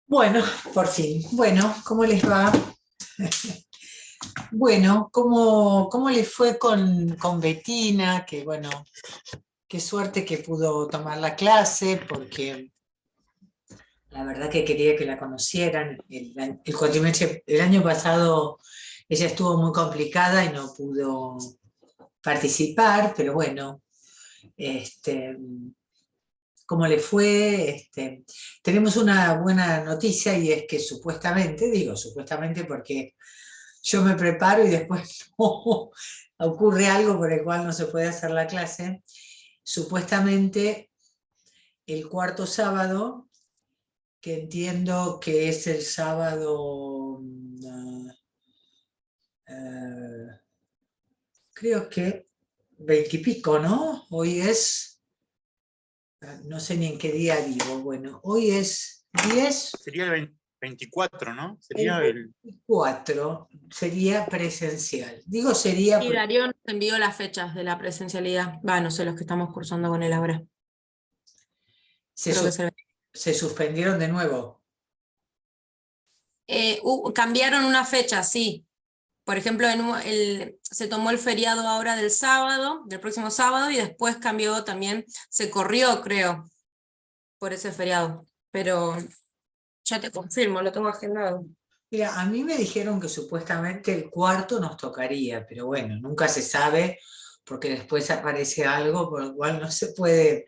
Bueno, por fin. Bueno, ¿cómo les va? Bueno, ¿cómo les fue con Betina? Que bueno, qué suerte que pudo tomar la clase, porque la verdad que quería que la conocieran. El cuatrimestre, el año pasado ella estuvo muy complicada y no pudo participar, pero bueno, este, ¿cómo le fue? Tenemos una buena noticia y es que supuestamente, digo supuestamente porque yo me preparo y después no, ocurre algo por el cual no se puede hacer la clase. Supuestamente el cuarto sábado, que entiendo que es el sábado, eh, creo que 20 y pico, ¿no? Hoy es, no sé ni en qué día vivo, bueno, hoy es 10. Sería el 24, ¿no? El Sería el... 24 sería presencial. Digo sería Y porque Darío nos envió las fechas de la presencialidad. Va, no sé, los que estamos cursando con él ahora. se, Creo que sus- se suspendieron de nuevo. cambiaron una fecha, sí. Por ejemplo, se tomó el feriado ahora del sábado, del próximo sábado, y después cambió también, se corrió, creo, por ese feriado. Pero ya te confirmo, lo tengo agendado. Mira, a mí me dijeron que supuestamente el cuarto nos tocaría, pero bueno, nunca se sabe porque después aparece algo por lo cual no se puede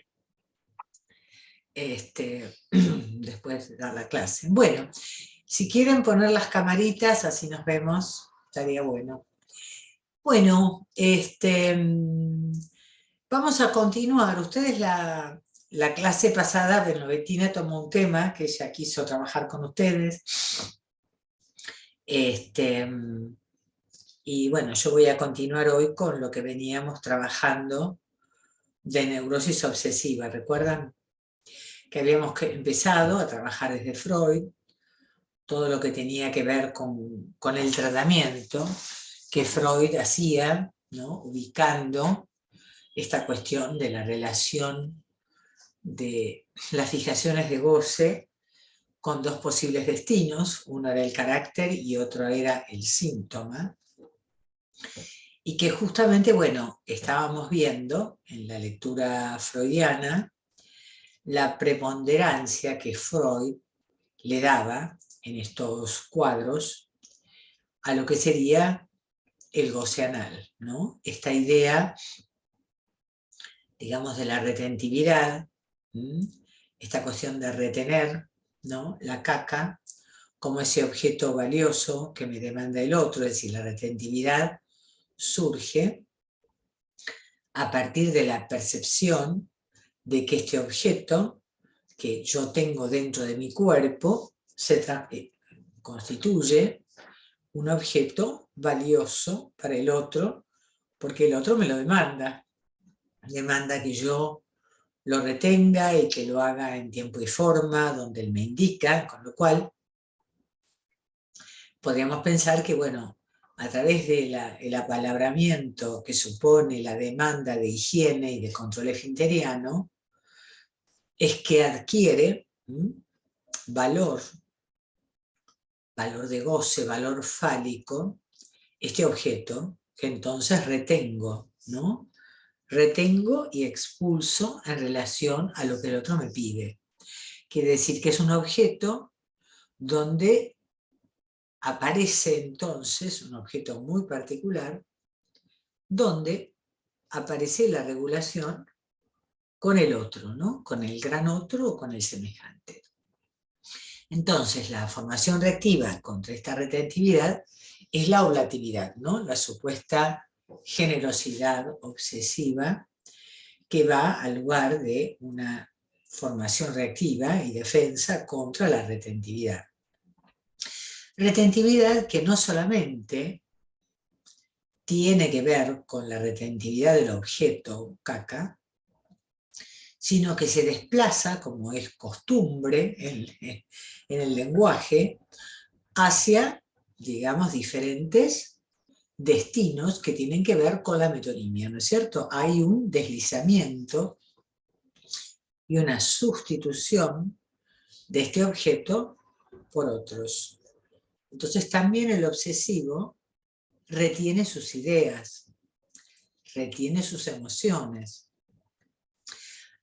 después dar la clase. Bueno, si quieren poner las camaritas, así nos vemos, estaría bueno. Bueno, vamos a continuar. Ustedes la clase pasada, Benovetina tomó un tema que ella quiso trabajar con ustedes. Y bueno, yo voy a continuar hoy con lo que veníamos trabajando de neurosis obsesiva. ¿Recuerdan que habíamos empezado a trabajar desde Freud todo lo que tenía que ver con el tratamiento que Freud hacía, ¿no? Ubicando esta cuestión de la relación de las fijaciones de goce con dos posibles destinos, uno era el carácter y otro era el síntoma, y que justamente, bueno, estábamos viendo en la lectura freudiana la preponderancia que Freud le daba en estos cuadros a lo que sería el goce anal, ¿no? Esta idea, digamos, de la retentividad, esta cuestión de retener, ¿no? La caca como ese objeto valioso que me demanda el otro, es decir, la retentividad surge a partir de la percepción de que este objeto que yo tengo dentro de mi cuerpo constituye un objeto valioso para el otro, porque el otro me lo demanda. Demanda que yo lo retenga y que lo haga en tiempo y forma, donde él me indica, con lo cual podríamos pensar que, bueno, a través del apalabramiento que supone la demanda de higiene y de control esfinteriano, es que adquiere valor, valor de goce, valor fálico, este objeto que entonces retengo, ¿no? Retengo y expulso en relación a lo que el otro me pide. Quiere decir que es un objeto donde aparece entonces un objeto muy particular, donde aparece la regulación con el otro, ¿no? Con el gran otro o con el semejante. Entonces, la formación reactiva contra esta retentividad es la oblatividad, ¿no? La supuesta generosidad obsesiva que va al lugar de una formación reactiva y defensa contra la retentividad. Retentividad que no solamente tiene que ver con la retentividad del objeto, caca, sino que se desplaza, como es costumbre en el lenguaje, hacia, digamos, diferentes destinos que tienen que ver con la metonimia, ¿no es cierto? Hay un deslizamiento y una sustitución de este objeto por otros. Entonces también el obsesivo retiene sus ideas, retiene sus emociones,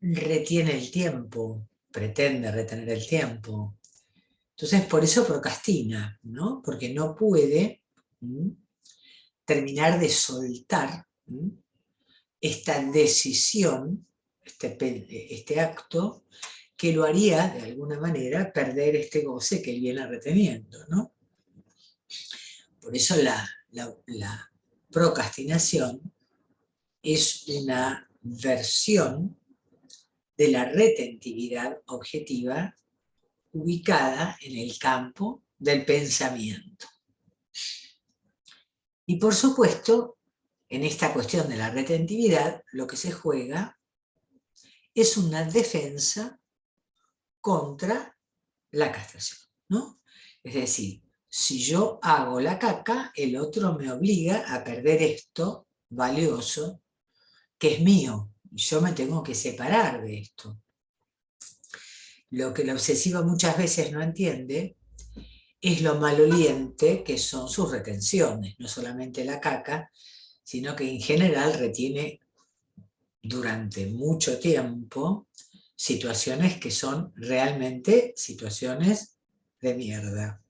retiene el tiempo, pretende retener el tiempo. Entonces por eso procrastina, ¿no? Porque no puede terminar de soltar esta decisión, este acto, que lo haría de alguna manera perder este goce que él viene reteniendo, ¿no? Por eso la procrastinación es una versión de la retentividad objetiva ubicada en el campo del pensamiento. Y por supuesto, en esta cuestión de la retentividad, lo que se juega es una defensa contra la castración, ¿no? Es decir, si yo hago la caca, el otro me obliga a perder esto valioso que es mío. Yo me tengo que separar de esto. Lo que la obsesiva muchas veces no entiende es lo maloliente que son sus retenciones, no solamente la caca, sino que en general retiene durante mucho tiempo situaciones que son realmente situaciones de mierda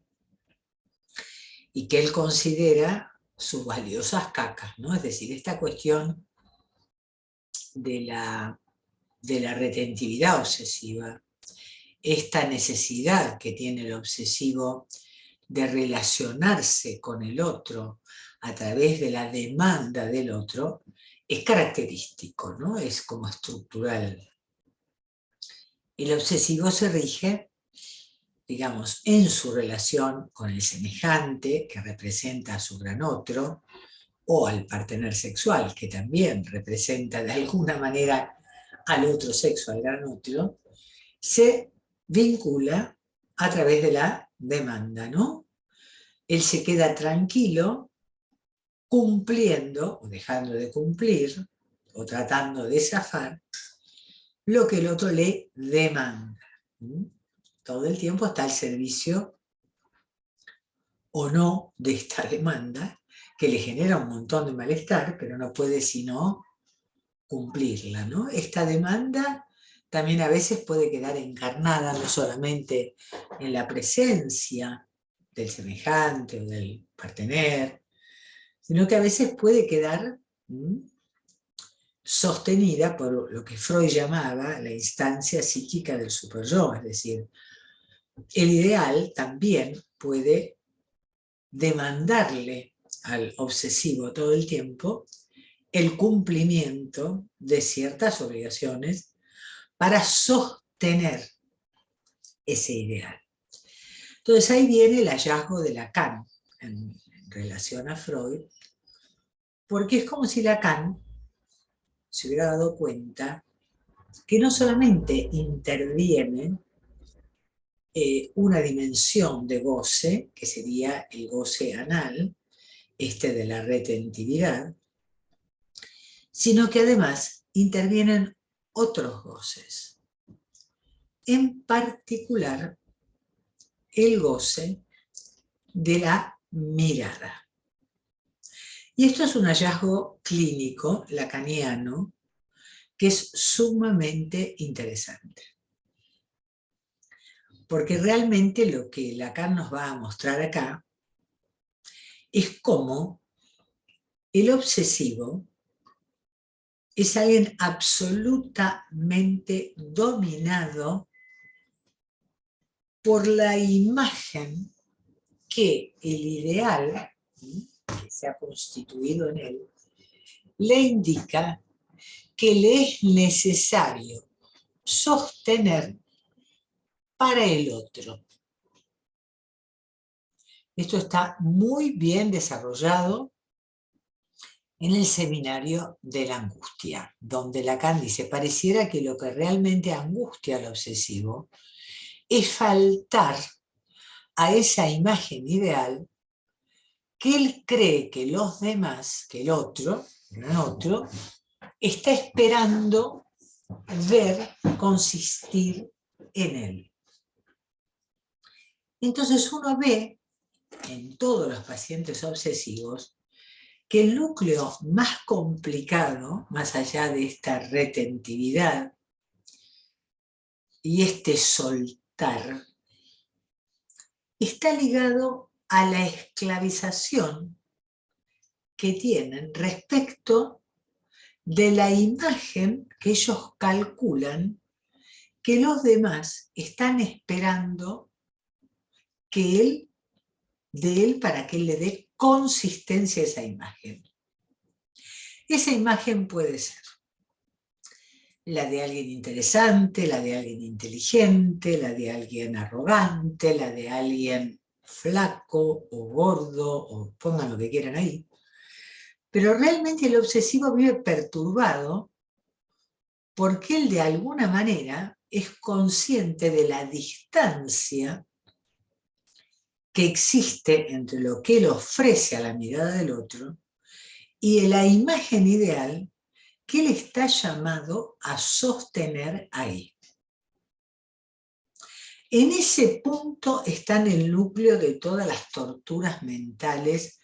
y que él considera sus valiosas cacas, ¿no? Es decir, esta cuestión de la retentividad obsesiva, esta necesidad que tiene el obsesivo de relacionarse con el otro a través de la demanda del otro, es característico, ¿no? Es como estructural. El obsesivo se rige, digamos, en su relación con el semejante, que representa a su gran otro, o al partener sexual, que también representa de alguna manera al otro sexo, al gran otro, se vincula a través de la demanda, ¿no? Él se queda tranquilo cumpliendo o dejando de cumplir o tratando de zafar lo que el otro le demanda. Todo el tiempo está al servicio o no de esta demanda que le genera un montón de malestar, pero no puede sino cumplirla, ¿no? Esta demanda también a veces puede quedar encarnada no solamente en la presencia del semejante o del partener, sino que a veces puede quedar sostenida por lo que Freud llamaba la instancia psíquica del superyo, es decir, el ideal también puede demandarle al obsesivo todo el tiempo el cumplimiento de ciertas obligaciones para sostener ese ideal. Entonces ahí viene el hallazgo de Lacan en relación a Freud, porque es como si Lacan se hubiera dado cuenta que no solamente interviene una dimensión de goce, que sería el goce anal, de la retentividad, sino que además intervienen otros goces. En particular, el goce de la mirada. Y esto es un hallazgo clínico lacaniano que es sumamente interesante. Porque realmente lo que Lacan nos va a mostrar acá es cómo el obsesivo es alguien absolutamente dominado por la imagen que el ideal que se ha constituido en él le indica que le es necesario sostener para el otro. Esto está muy bien desarrollado en el seminario de la angustia, donde Lacan dice, pareciera que lo que realmente angustia al obsesivo es faltar a esa imagen ideal que él cree que los demás, que el otro, está esperando ver consistir en él. Entonces uno ve en todos los pacientes obsesivos que el núcleo más complicado, más allá de esta retentividad y este soltar, está ligado a la esclavización que tienen respecto de la imagen que ellos calculan que los demás están esperando de él para que él le dé consistencia a esa imagen. Esa imagen puede ser la de alguien interesante, la de alguien inteligente, la de alguien arrogante, la de alguien flaco o gordo, o pongan lo que quieran ahí. Pero realmente el obsesivo vive perturbado porque él de alguna manera es consciente de la distancia que existe entre lo que él ofrece a la mirada del otro y de la imagen ideal que él está llamado a sostener ahí. En ese punto está en el núcleo de todas las torturas mentales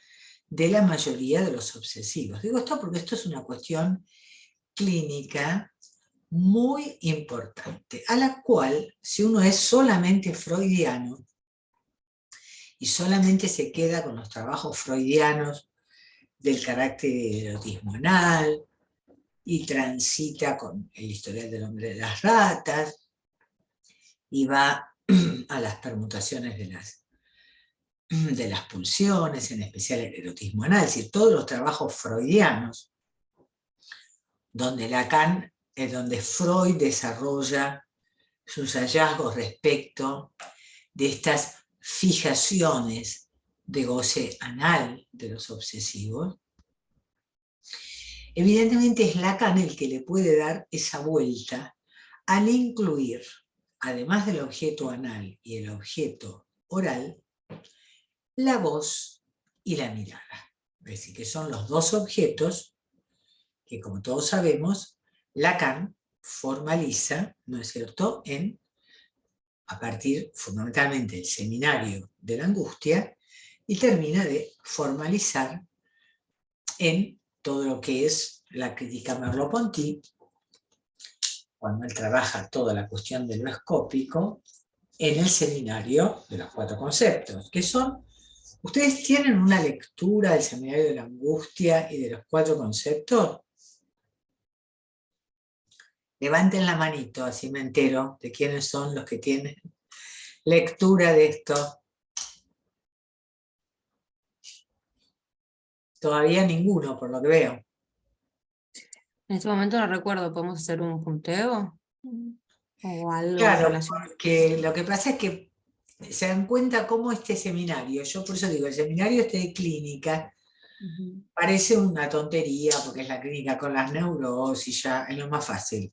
de la mayoría de los obsesivos. Digo esto porque esto es una cuestión clínica muy importante, a la cual, si uno es solamente freudiano y solamente se queda con los trabajos freudianos del carácter del erotismo anal, y transita con el historial del hombre de las ratas, y va a las permutaciones de las pulsiones, en especial el erotismo anal, es decir, todos los trabajos freudianos, donde Lacan es donde Freud desarrolla sus hallazgos respecto de estas fijaciones de goce anal de los obsesivos. Evidentemente es Lacan el que le puede dar esa vuelta al incluir, además del objeto anal y el objeto oral, la voz y la mirada. Es decir, que son los dos objetos que, como todos sabemos, Lacan formaliza, ¿no es cierto?, a partir fundamentalmente del seminario de la angustia, y termina de formalizar en todo lo que es la crítica Merleau-Ponty, cuando él trabaja toda la cuestión de lo escópico, en el seminario de los 4 conceptos, que son, ¿ustedes tienen una lectura del seminario de la angustia y de los 4 conceptos? Levanten la manito, así me entero de quiénes son los que tienen lectura de esto. Todavía ninguno, por lo que veo. En este momento no recuerdo, ¿podemos hacer un punteo? O algo Claro, relacionado. porque lo que pasa es que se dan cuenta cómo este seminario, yo por eso digo, el seminario este de clínica, parece una tontería porque es la clínica con las neurosis, ya es lo más fácil.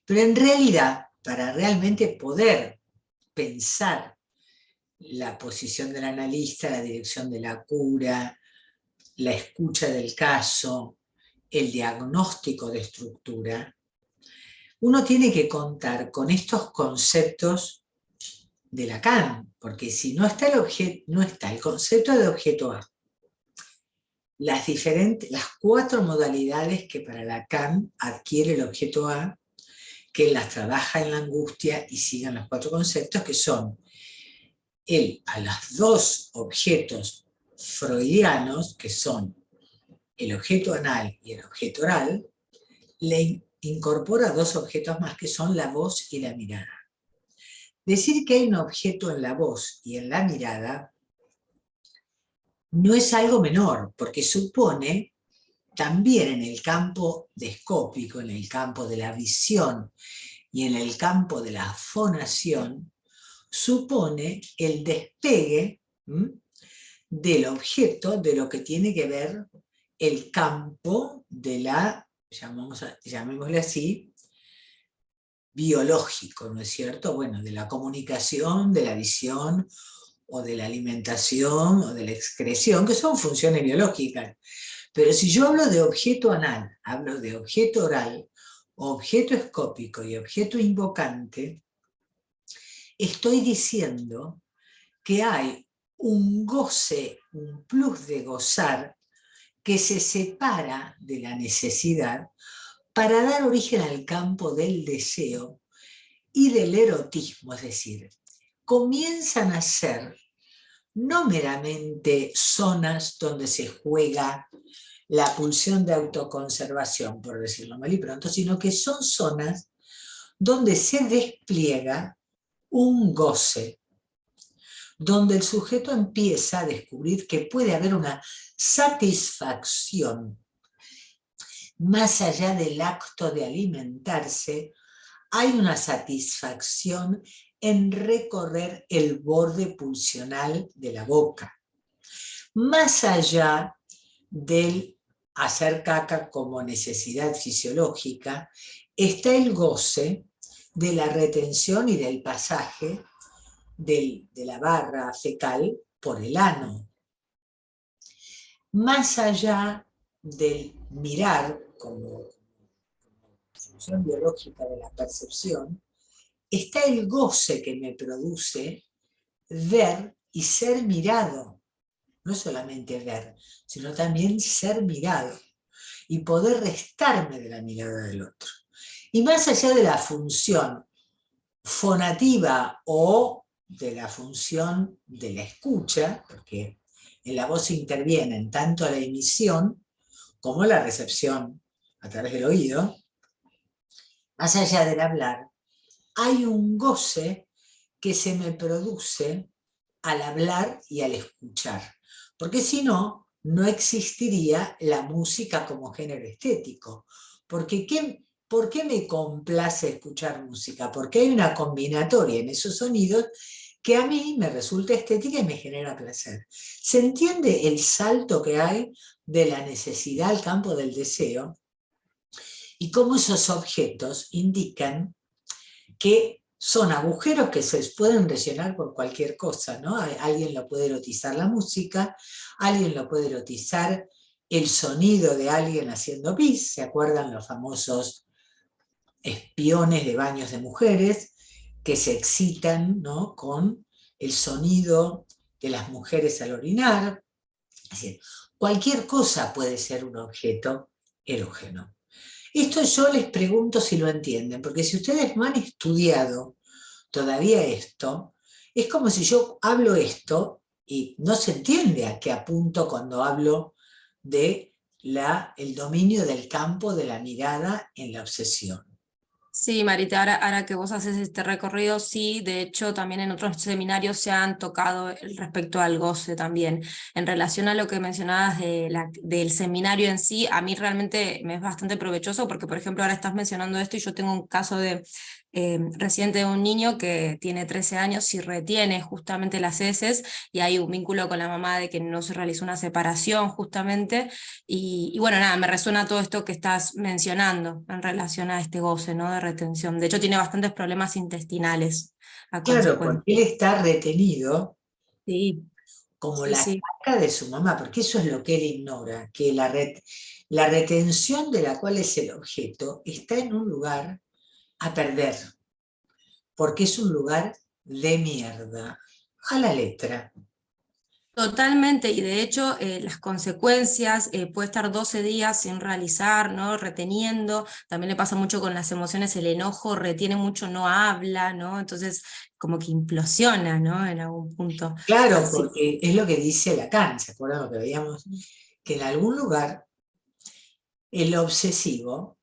Pero en realidad, para realmente poder pensar la posición del analista, la dirección de la cura, la escucha del caso, el diagnóstico de estructura, uno tiene que contar con estos conceptos de Lacan, porque si no está no está el concepto de objeto A, las 4 modalidades que para Lacan adquiere el objeto A, que él las trabaja en la angustia y sigan los 4 conceptos, que son él a los 2 objetos freudianos, que son el objeto anal y el objeto oral, le incorpora 2 objetos más, que son la voz y la mirada. Decir que hay un objeto en la voz y en la mirada no es algo menor, porque supone también en el campo descópico, en el campo de la visión y en el campo de la fonación, supone el despegue del objeto de lo que tiene que ver el campo de la, llamémosle así, biológico, ¿no es cierto? Bueno, de la comunicación, de la visión, o de la alimentación, o de la excreción, que son funciones biológicas. Pero si yo hablo de objeto anal, hablo de objeto oral, objeto escópico y objeto invocante, estoy diciendo que hay un goce, un plus de gozar que se separa de la necesidad para dar origen al campo del deseo y del erotismo, es decir, comienzan a ser no meramente zonas donde se juega la pulsión de autoconservación, por decirlo mal y pronto, sino que son zonas donde se despliega un goce, donde el sujeto empieza a descubrir que puede haber una satisfacción más allá del acto de alimentarse. Hay una satisfacción en recorrer el borde pulsional de la boca, más allá del hacer caca como necesidad fisiológica, está el goce de la retención y del pasaje de la barra fecal por el ano. Más allá del mirar como función biológica de la percepción, está el goce que me produce ver y ser mirado. No solamente ver, sino también ser mirado y poder restarme de la mirada del otro. Y más allá de la función fonativa o de la función de la escucha, porque en la voz intervienen tanto la emisión como la recepción a través del oído, más allá del hablar, hay un goce que se me produce al hablar y al escuchar. Porque si no, no existiría la música como género estético. Porque ¿por qué me complace escuchar música? Porque hay una combinatoria en esos sonidos que a mí me resulta estética y me genera placer. ¿Se entiende el salto que hay de la necesidad al campo del deseo? Y cómo esos objetos indican que son agujeros que se pueden rellenar por cualquier cosa, ¿no? Alguien lo puede erotizar la música, alguien lo puede erotizar el sonido de alguien haciendo pis, ¿se acuerdan los famosos espiones de baños de mujeres que se excitan, ¿no?, con el sonido de las mujeres al orinar? Es decir, cualquier cosa puede ser un objeto erógeno. Esto yo les pregunto si lo entienden, porque si ustedes no han estudiado todavía esto, es como si yo hablo esto y no se entiende a qué apunto cuando hablo de el dominio del campo de la mirada en la obsesión. Sí, Marita, ahora que vos haces este recorrido, sí, de hecho también en otros seminarios se han tocado respecto al goce también. En relación a lo que mencionabas del seminario en sí, a mí realmente me es bastante provechoso porque, por ejemplo, ahora estás mencionando esto y yo tengo un caso reciente de un niño que tiene 13 años y retiene justamente las heces y hay un vínculo con la mamá de que no se realizó una separación justamente y bueno, nada, me resuena todo esto que estás mencionando en relación a este goce, ¿no?, de retención. De hecho, tiene bastantes problemas intestinales a Claro, consecuencia. porque él está retenido Sí, como sí, la sí. caca de su mamá, porque eso es lo que él ignora, que la retención de la cual es el objeto está en un lugar a perder, porque es un lugar de mierda, a la letra. Totalmente, y de hecho las consecuencias, puede estar 12 días sin realizar, ¿no?, reteniendo, también le pasa mucho con las emociones, el enojo retiene mucho, no habla, ¿no?, entonces como que implosiona, ¿no?, en algún punto. Claro, Así. porque es lo que dice Lacan, ¿se acuerdan lo que veíamos? Que en algún lugar el obsesivo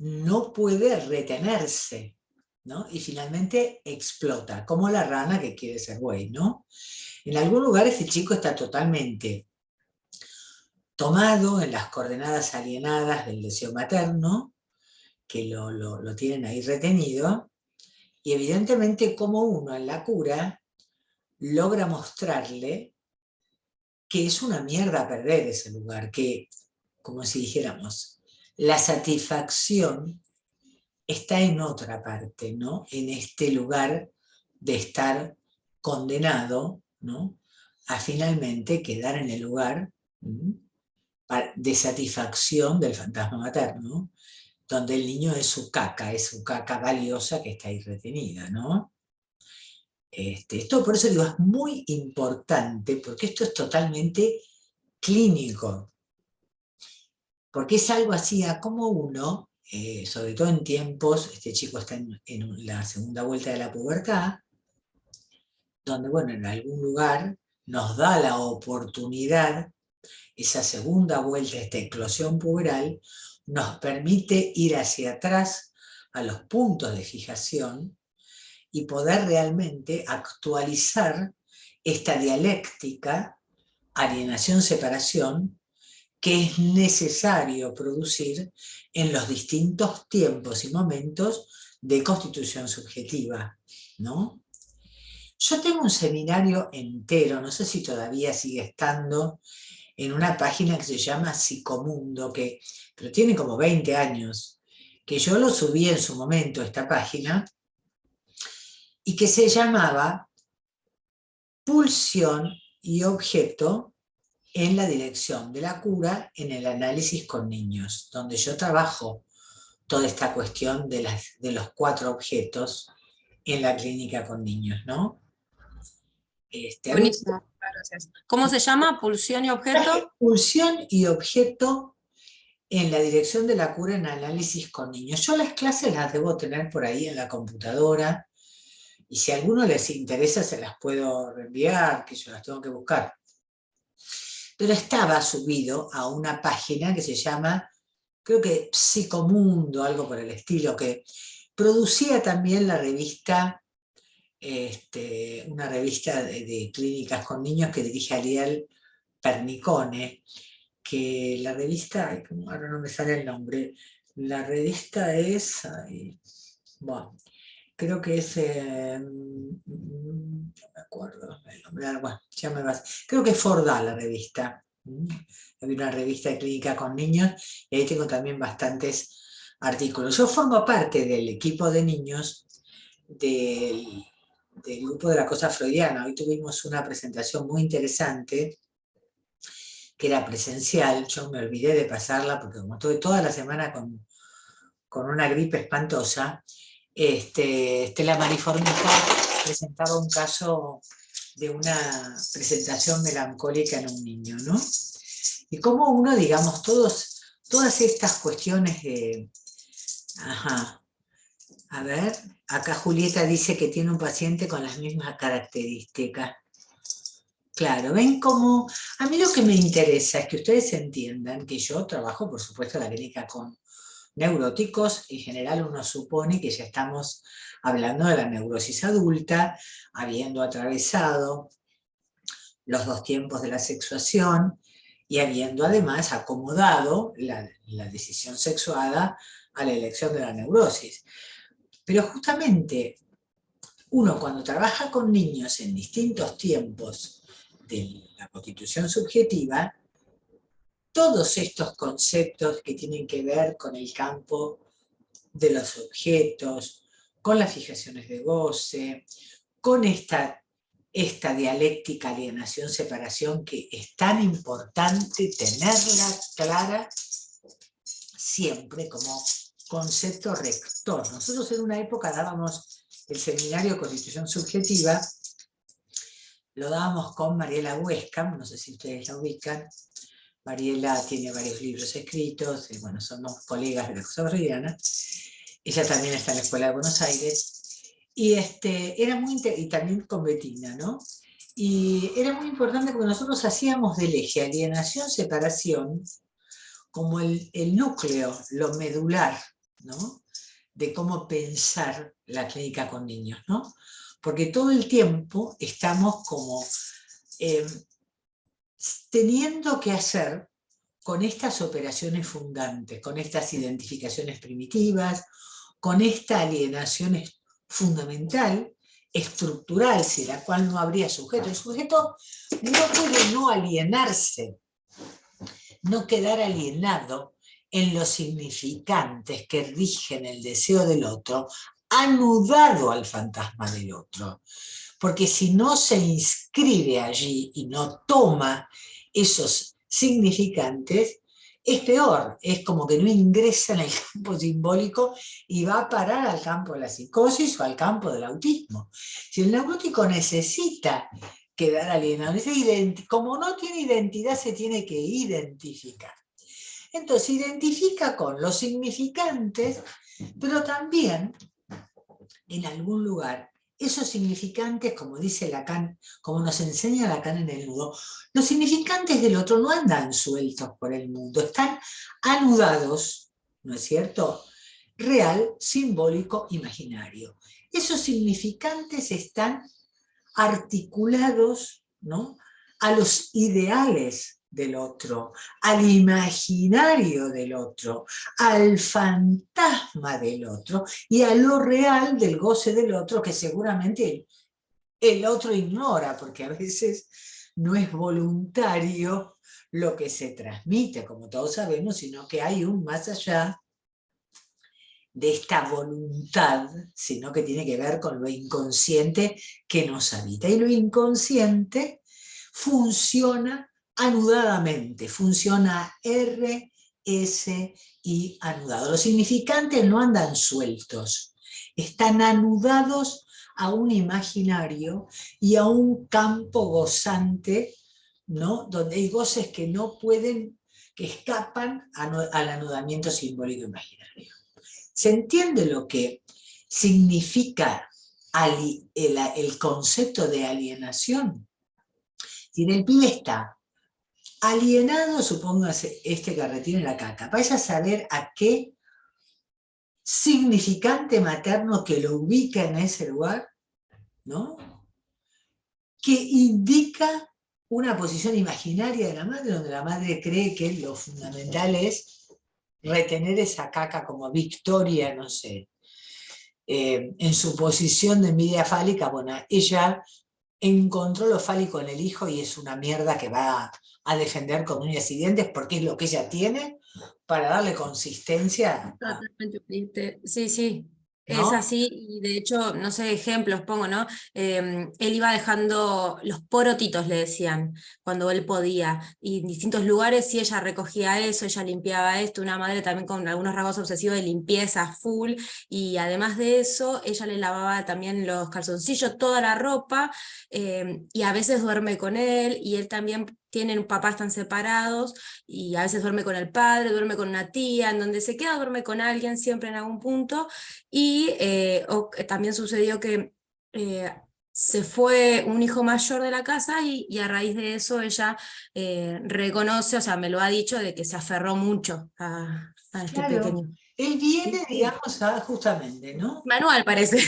no puede retenerse, ¿no? Y finalmente explota, como la rana que quiere ser buey, ¿no? En algún lugar este chico está totalmente tomado en las coordenadas alienadas del deseo materno, que lo tienen ahí retenido, y evidentemente como uno en la cura logra mostrarle que es una mierda perder ese lugar, que, como si dijéramos, la satisfacción está en otra parte, ¿no? En este lugar de estar condenado, ¿no?, a finalmente quedar en el lugar de satisfacción del fantasma materno, donde el niño es su caca valiosa que está ahí retenida, ¿no? Esto por eso digo, es muy importante, porque esto es totalmente clínico. Porque es algo así a como uno, sobre todo en tiempos, este chico está en la segunda vuelta de la pubertad, donde, bueno, en algún lugar nos da la oportunidad, esa segunda vuelta, esta eclosión puberal, nos permite ir hacia atrás a los puntos de fijación y poder realmente actualizar esta dialéctica, alienación-separación, que es necesario producir en los distintos tiempos y momentos de constitución subjetiva, ¿no? Yo tengo un seminario entero, no sé si todavía sigue estando, en una página que se llama Psicomundo, pero tiene como 20 años, que yo lo subí en su momento, esta página, y que se llamaba Pulsión y Objeto en la dirección de la cura en el análisis con niños, donde yo trabajo toda esta cuestión de los 4 objetos en la clínica con niños, ¿no? Buenísimo, gracias. ¿Cómo se llama? ¿Pulsión y objeto? Pulsión y objeto en la dirección de la cura en análisis con niños. Yo las clases las debo tener por ahí en la computadora, y si a alguno les interesa se las puedo reenviar, que yo las tengo que buscar. Pero estaba subido a una página que se llama, creo que Psicomundo, algo por el estilo, que producía también la revista, una revista de clínicas con niños que dirige Ariel Pernicone, que la revista, ahora no me sale el nombre, la revista es, bueno, creo que es, no me acuerdo el nombre, bueno, ya me vas, creo que es Forda la revista. Hay una revista de clínica con niños, y ahí tengo también bastantes artículos. Yo formo parte del equipo de niños del grupo de la cosa freudiana. Hoy tuvimos una presentación muy interesante, que era presencial. Yo me olvidé de pasarla, porque como estuve toda la semana con una gripe espantosa, Estela Mariformica presentaba un caso de una presentación melancólica en un niño, ¿no? Y cómo uno, digamos, todas estas cuestiones de... Ajá, a ver, acá Julieta dice que tiene un paciente con las mismas características. Claro, ven cómo... A mí lo que me interesa es que ustedes entiendan que yo trabajo, por supuesto, en la clínica con neuróticos. En general uno supone que ya estamos hablando de la neurosis adulta, habiendo atravesado los 2 tiempos de la sexuación y habiendo además acomodado la decisión sexuada a la elección de la neurosis. Pero justamente uno, cuando trabaja con niños en distintos tiempos de la constitución subjetiva, todos estos conceptos que tienen que ver con el campo de los objetos, con las fijaciones de goce, con esta dialéctica alienación-separación, que es tan importante tenerla clara siempre como concepto rector. Nosotros en una época dábamos el seminario de Constitución Subjetiva, lo dábamos con Mariela Huescam, no sé si ustedes la ubican. Mariela tiene varios libros escritos, y bueno, somos colegas de la cosa freudiana. Ella también está en la Escuela de Buenos Aires, y, era muy y también con Betina, ¿no? Y era muy importante porque nosotros hacíamos del eje alienación-separación como el núcleo, lo medular, ¿no? De cómo pensar la clínica con niños, ¿no? Porque todo el tiempo estamos como teniendo que hacer con estas operaciones fundantes, con estas identificaciones primitivas, con esta alienación fundamental, estructural, sin la cual no habría sujeto. El sujeto no puede no alienarse, no quedar alienado en los significantes que rigen el deseo del otro, anudado al fantasma del otro. Porque si no se inscribe allí y no toma esos significantes, es peor, es como que no ingresa en el campo simbólico y va a parar al campo de la psicosis o al campo del autismo. Si el neurótico necesita quedar alienado, como no tiene identidad, se tiene que identificar. Entonces identifica con los significantes, pero también en algún lugar esos significantes, como dice Lacan, como nos enseña Lacan en el nudo, los significantes del otro no andan sueltos por el mundo, están anudados, ¿no es cierto? Real, simbólico, imaginario. Esos significantes están articulados, ¿no?, a los ideales del otro, al imaginario del otro, al fantasma del otro y a lo real del goce del otro que seguramente el otro ignora, porque a veces no es voluntario lo que se transmite, como todos sabemos, sino que hay un más allá de esta voluntad, sino que tiene que ver con lo inconsciente que nos habita. Y lo inconsciente funciona anudadamente, funciona R, S y anudado. Los significantes no andan sueltos, están anudados a un imaginario y a un campo gozante, ¿no?, donde hay goces que no pueden, que escapan al anudamiento simbólico imaginario. ¿Se entiende lo que significa el concepto de alienación? Si el pibe está alienado, supóngase este que retiene la caca, vaya a saber a qué significante materno que lo ubica en ese lugar, ¿no?, que indica una posición imaginaria de la madre, donde la madre cree que lo fundamental es retener esa caca como victoria, no sé, en su posición de envidia fálica. Bueno, ella encontró lo fálico en el hijo y es una mierda que va a defender con uñas y dientes porque es lo que ella tiene para darle consistencia, Totalmente. Sí, sí. Es ¿no? así, y de hecho, no sé, ejemplos pongo, ¿no? Él iba dejando los porotitos, le decían, cuando él podía, y en distintos lugares, y ella recogía eso, ella limpiaba esto, una madre también con algunos rasgos obsesivos de limpieza full, y además de eso, ella le lavaba también los calzoncillos, toda la ropa, y a veces duerme con él, y él también tienen papás, están separados, y a veces duerme con el padre, duerme con una tía, en donde se queda duerme con alguien siempre en algún punto, y también sucedió que se fue un hijo mayor de la casa y a raíz de eso ella reconoce, o sea, me lo ha dicho, de que se aferró mucho a este Claro, pequeño. él Sí, viene, sí. digamos, justamente, ¿no? Manual parece.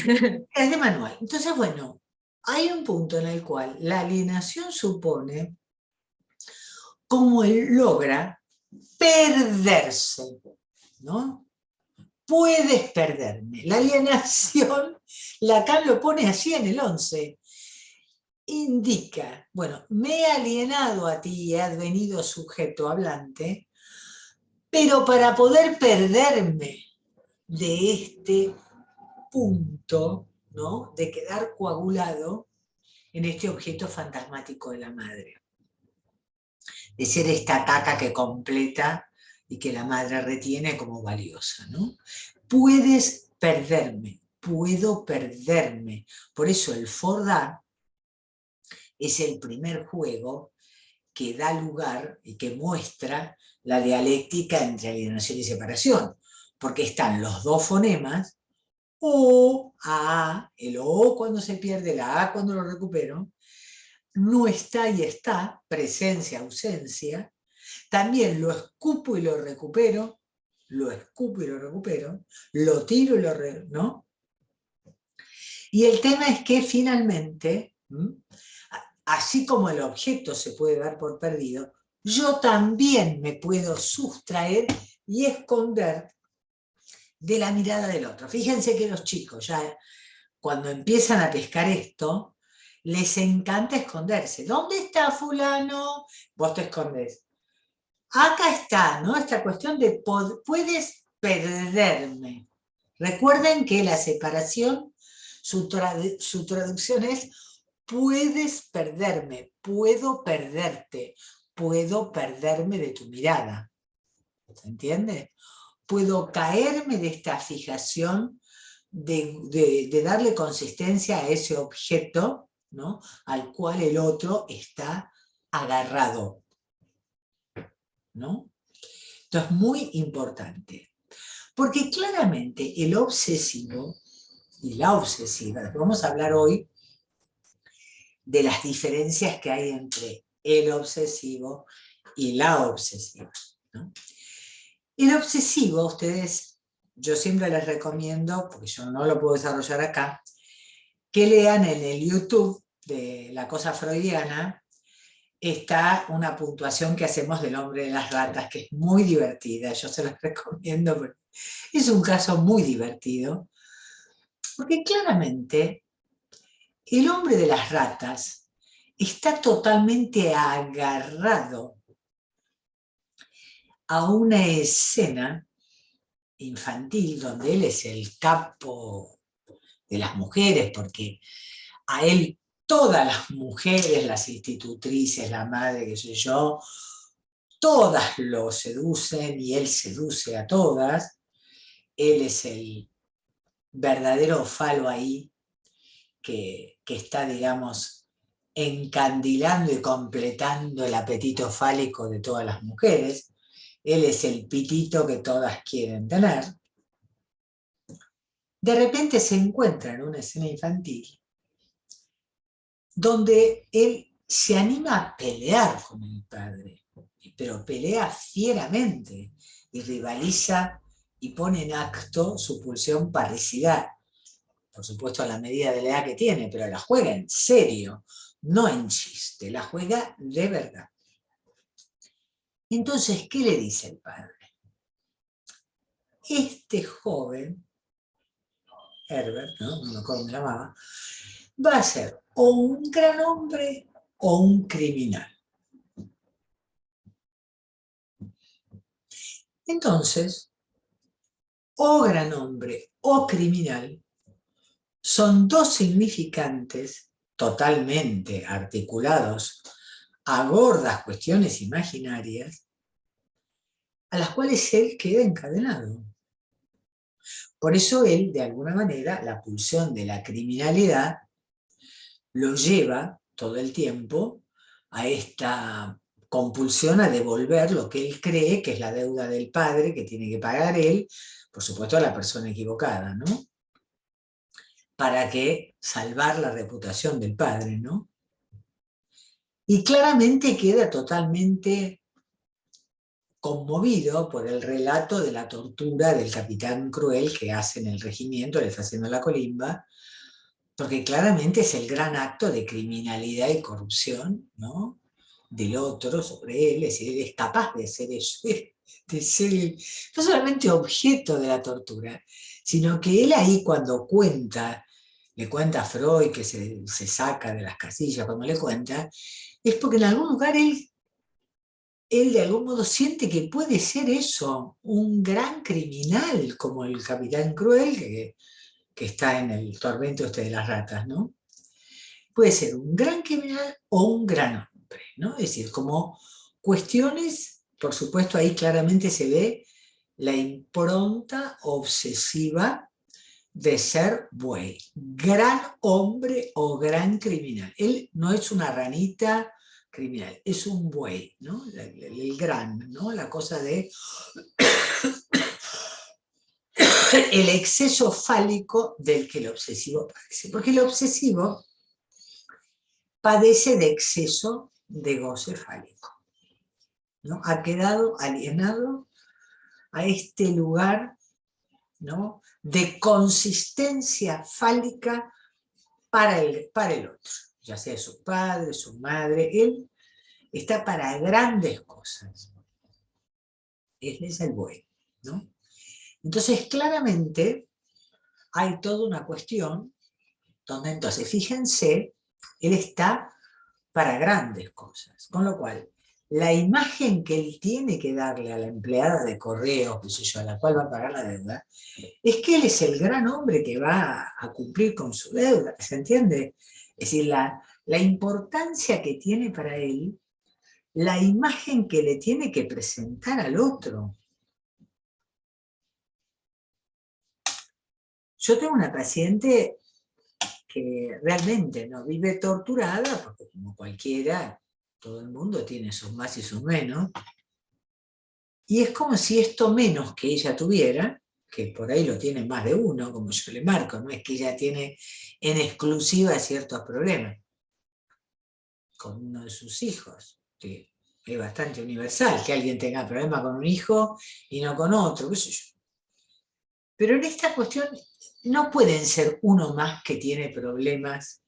Es de manual. Entonces, bueno, hay un punto en el cual la alienación supone cómo él logra perderse, ¿no? Puedes perderme. La alienación, Lacan lo pone así en el 11. Indica, bueno, me he alienado a ti y he advenido sujeto hablante, pero para poder perderme de este punto, ¿no?, de quedar coagulado en este objeto fantasmático de la madre, de ser esta caca que completa y que la madre retiene como valiosa, ¿no? Puedes perderme, puedo perderme. Por eso el Fordá es el primer juego que da lugar y que muestra la dialéctica entre alienación y separación, porque están los dos fonemas, O, A, el O cuando se pierde, la A cuando lo recupero, no está y está, presencia, ausencia, también lo escupo y lo recupero, lo escupo y lo recupero, lo tiro y ¿no? Y el tema es que finalmente, así como el objeto se puede dar por perdido, yo también me puedo sustraer y esconder de la mirada del otro. Fíjense que los chicos ya cuando empiezan a pescar esto, les encanta esconderse. ¿Dónde está fulano? Vos te escondes. Acá está, ¿no? Esta cuestión de puedes perderme. Recuerden que la separación, su traducción es puedes perderme, puedo perderte, puedo perderme de tu mirada. ¿se entiende? Puedo caerme de esta fijación de darle consistencia a ese objeto, ¿no?, al cual el otro está agarrado, ¿no? Esto es muy importante, porque claramente el obsesivo y la obsesiva, vamos a hablar hoy de las diferencias que hay entre el obsesivo y la obsesiva, ¿no? El obsesivo, ustedes, yo siempre les recomiendo, porque yo no lo puedo desarrollar acá, que lean en el YouTube de La Cosa Freudiana, está una puntuación que hacemos del hombre de las ratas, que es muy divertida, yo se los recomiendo, porque es un caso muy divertido, porque claramente el hombre de las ratas está totalmente agarrado a una escena infantil donde él es el capo de las mujeres, porque a él todas las mujeres, las institutrices, la madre, qué sé yo, todas lo seducen y él seduce a todas. Él es el verdadero falo ahí que está, digamos, encandilando y completando el apetito fálico de todas las mujeres. Él es el pitito que todas quieren tener. De repente se encuentra en una escena infantil donde él se anima a pelear con el padre, pero pelea fieramente y rivaliza y pone en acto su pulsión parricidad. Por supuesto a la medida de la edad que tiene, pero la juega en serio, no en chiste, la juega de verdad. Entonces, ¿qué le dice el padre? Este joven, Herbert, no me acuerdo cómo se llamaba, va a ser o un gran hombre o un criminal. Entonces, o gran hombre o criminal son dos significantes totalmente articulados a gordas cuestiones imaginarias a las cuales él queda encadenado. Por eso él, de alguna manera, la pulsión de la criminalidad lo lleva todo el tiempo a esta compulsión a devolver lo que él cree que es la deuda del padre, que tiene que pagar él, por supuesto a la persona equivocada, ¿no? Para que salvar la reputación del padre, ¿no? Y claramente queda totalmente conmovido por el relato de la tortura del capitán cruel que hace en el regimiento, le está haciendo la colimba, porque claramente es el gran acto de criminalidad y corrupción, ¿no?, del otro sobre él, es decir, él es capaz de ser eso, de ser el, no solamente objeto de la tortura, sino que él ahí cuando cuenta, le cuenta a Freud que se saca de las casillas cuando le cuenta, es porque en algún lugar él de algún modo siente que puede ser eso, un gran criminal como el capitán cruel que está en el tormento este de las ratas, ¿no? Puede ser un gran criminal o un gran hombre, ¿no? Es decir, como cuestiones, por supuesto ahí claramente se ve la impronta obsesiva de ser buey, gran hombre o gran criminal. Él no es una ranita criminal, es un buey, ¿no? El gran, ¿no? La cosa de el exceso fálico del que el obsesivo padece. Porque el obsesivo padece de exceso de goce fálico, ¿no? Ha quedado alienado a este lugar, ¿no?, de consistencia fálica para el otro, ya sea su padre, su madre, él está para grandes cosas. Ese es el buey, ¿no? Entonces, claramente, hay toda una cuestión donde, entonces, fíjense, él está para grandes cosas, con lo cual, la imagen que él tiene que darle a la empleada de correos, qué sé yo, a la cual va a pagar la deuda, es que él es el gran hombre que va a cumplir con su deuda, ¿se entiende? Es decir, la importancia que tiene para él, la imagen que le tiene que presentar al otro. Yo tengo una paciente que realmente no vive torturada, porque como cualquiera, todo el mundo tiene sus más y sus menos, y es como si esto menos que ella tuviera, que por ahí lo tiene más de uno, como yo le marco, no es que ella tiene en exclusiva ciertos problemas con uno de sus hijos, que es bastante universal, que alguien tenga problemas con un hijo y no con otro, qué sé yo. Pero en esta cuestión no pueden ser uno más que tiene problemas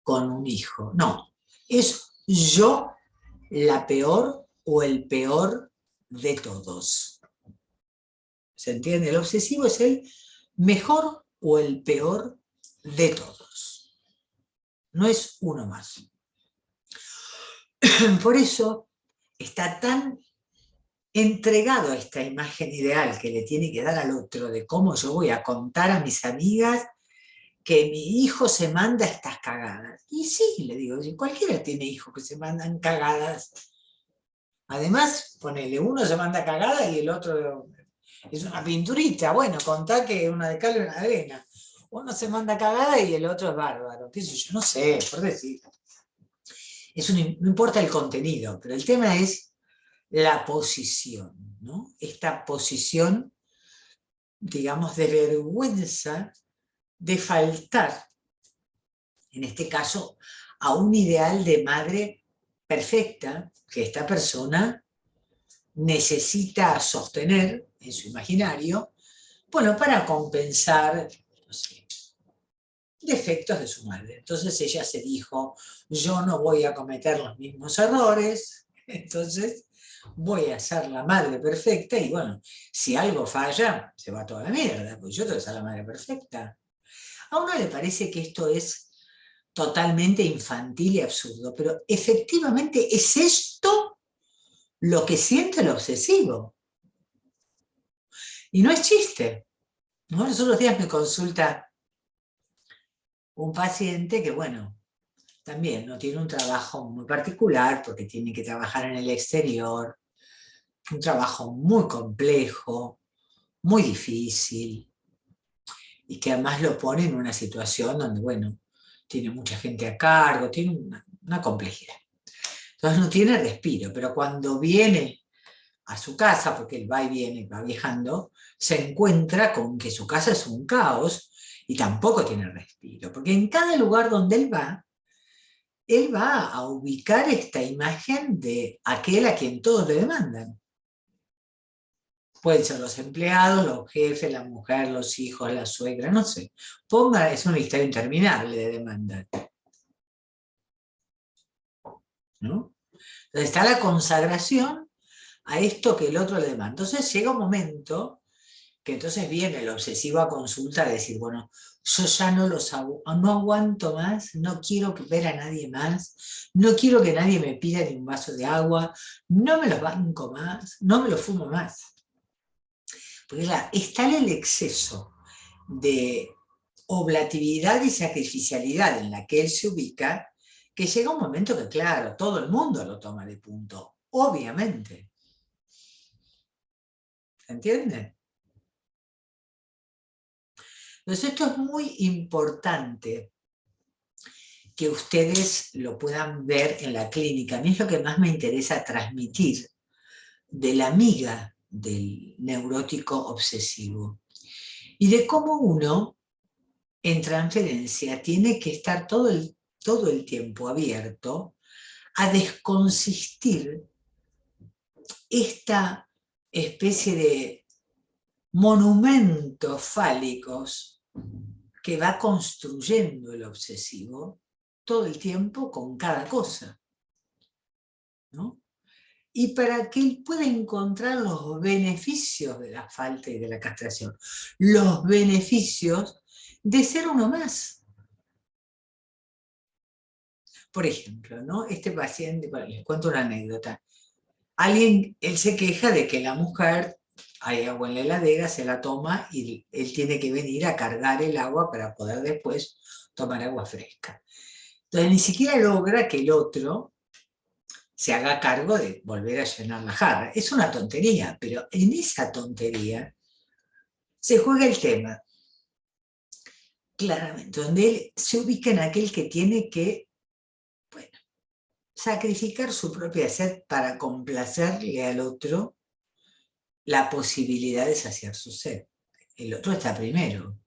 con un hijo, no, es yo la peor o el peor de todos. ¿Se entiende? El obsesivo es el mejor o el peor de todos. No es uno más. Por eso está tan entregado a esta imagen ideal que le tiene que dar al otro de cómo yo voy a contar a mis amigas que mi hijo se manda estas cagadas. Y sí, le digo, cualquiera tiene hijos que se mandan cagadas. Además, ponele, uno se manda cagada y el otro es una pinturita. Bueno, contá que es una de cal y una de arena. Uno se manda cagada y el otro es bárbaro. ¿Qué sé yo? No sé, por decir. No importa el contenido, pero el tema es la posición, ¿no? Esta posición, digamos, de vergüenza de faltar, en este caso, a un ideal de madre perfecta que esta persona necesita sostener en su imaginario, bueno, para compensar, no sé, defectos de su madre. Entonces ella se dijo, yo no voy a cometer los mismos errores, entonces voy a ser la madre perfecta y bueno, si algo falla, se va toda la mierda, pues yo tengo que ser la madre perfecta. A uno le parece que esto es totalmente infantil y absurdo, pero efectivamente es esto lo que siente el obsesivo. Y no es chiste, ¿no? Los otros días me consulta un paciente que, bueno, también no tiene un trabajo muy particular porque tiene que trabajar en el exterior, un trabajo muy complejo, muy difícil, y que además lo pone en una situación donde, bueno, tiene mucha gente a cargo, tiene una complejidad. Entonces no tiene respiro, pero cuando viene a su casa, porque él va y viene, va viajando, se encuentra con que su casa es un caos y tampoco tiene respiro, porque en cada lugar donde él va a ubicar esta imagen de aquel a quien todos le demandan. Pueden ser los empleados, los jefes, la mujer, los hijos, la suegra, no sé. Ponga, es una historia interminable de demandas, ¿no? Entonces está la consagración a esto que el otro le demanda. Entonces llega un momento que entonces viene el obsesivo a consulta a decir, bueno, yo ya no aguanto más, no quiero ver a nadie más, no quiero que nadie me pida ni un vaso de agua, no me los banco más, no me los fumo más. Porque está el exceso de oblatividad y sacrificialidad en la que él se ubica, que llega un momento que, claro, todo el mundo lo toma de punto, obviamente. ¿Se entiende? Entonces esto es muy importante que ustedes lo puedan ver en la clínica. A mí es lo que más me interesa transmitir de la amiga del neurótico obsesivo y de cómo uno en transferencia tiene que estar todo el tiempo abierto a desconsistir esta especie de monumentos fálicos que va construyendo el obsesivo todo el tiempo con cada cosa, ¿no? Y para que él pueda encontrar los beneficios de la falta y de la castración, los beneficios de ser uno más. Por ejemplo, ¿no? Este paciente, bueno, les cuento una anécdota. Él se queja de que la mujer, hay agua en la heladera, se la toma y él tiene que venir a cargar el agua para poder después tomar agua fresca. Entonces ni siquiera logra que el otro se haga cargo de volver a llenar la jarra. Es una tontería, pero en esa tontería se juega el tema claramente, donde él se ubica en aquel que tiene que, bueno, sacrificar su propia sed para complacerle al otro la posibilidad de saciar su sed. El otro está primero.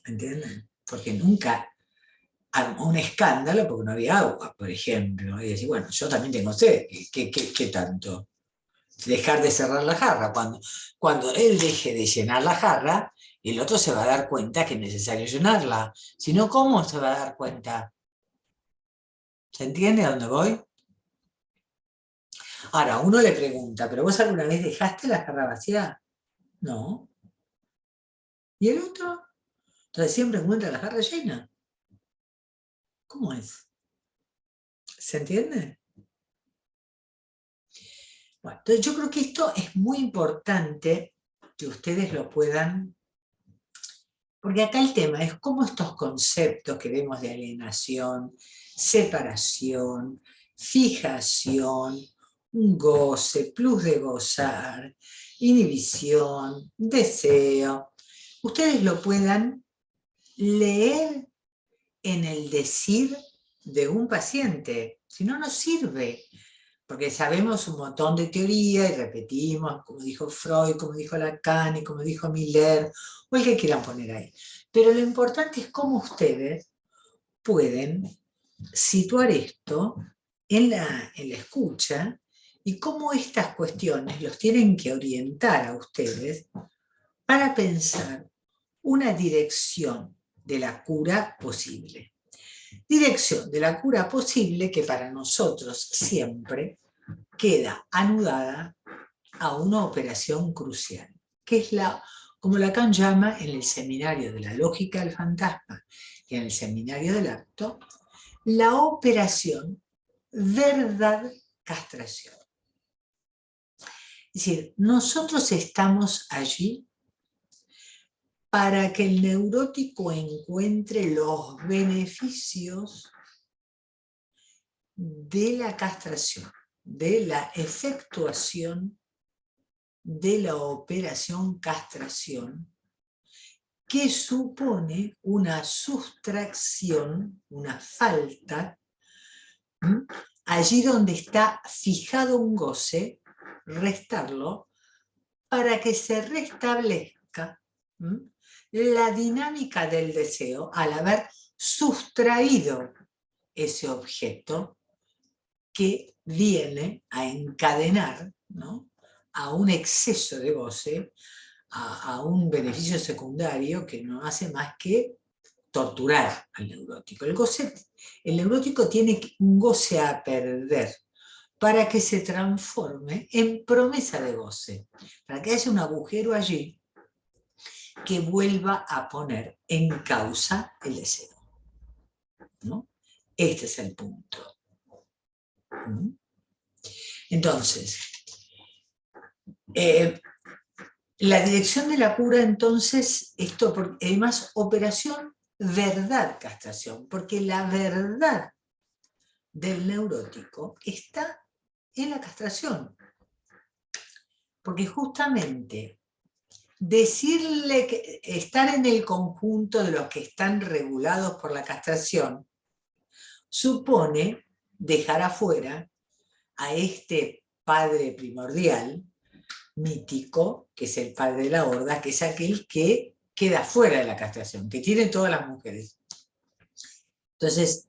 ¿Entienden? Porque nunca armó un escándalo porque no había agua, por ejemplo. Y decir, bueno, yo también tengo sed. ¿Qué tanto? Dejar de cerrar la jarra. Cuando él deje de llenar la jarra, el otro se va a dar cuenta que es necesario llenarla. Si no, ¿cómo se va a dar cuenta? ¿Se entiende a dónde voy? Ahora, uno le pregunta, ¿pero vos alguna vez dejaste la jarra vacía? No. ¿Y el otro? Entonces siempre encuentra la jarra llena. ¿Cómo es? ¿Se entiende? Bueno, entonces yo creo que esto es muy importante que ustedes lo puedan, porque acá el tema es cómo estos conceptos que vemos de alienación, separación, fijación, un goce, plus de gozar, inhibición, deseo, ustedes lo puedan leer en el decir de un paciente, si no, no sirve. Porque sabemos un montón de teoría y repetimos, como dijo Freud, como dijo Lacan y como dijo Miller, o el que quieran poner ahí. Pero lo importante es cómo ustedes pueden situar esto en la escucha y cómo estas cuestiones los tienen que orientar a ustedes para pensar una dirección de la cura posible. Dirección de la cura posible que para nosotros siempre queda anudada a una operación crucial, que es como Lacan llama en el seminario de la lógica del fantasma y en el seminario del acto, la operación verdad-castración. Es decir, nosotros estamos allí para que el neurótico encuentre los beneficios de la castración, de la efectuación de la operación castración, que supone una sustracción, una falta, allí donde está fijado un goce, restarlo, para que se restablezca la dinámica del deseo al haber sustraído ese objeto que viene a encadenar, ¿no?, a un exceso de goce, a un beneficio secundario que no hace más que torturar al neurótico. El neurótico tiene un goce a perder para que se transforme en promesa de goce, para que haya un agujero allí que vuelva a poner en causa el deseo, ¿no? Este es el punto. Entonces, la dirección de la cura, entonces, esto, además, operación verdad-castración, porque la verdad del neurótico está en la castración. Porque justamente decirle que estar en el conjunto de los que están regulados por la castración supone dejar afuera a este padre primordial, mítico, que es el padre de la horda, que es aquel que queda fuera de la castración, que tienen todas las mujeres. Entonces,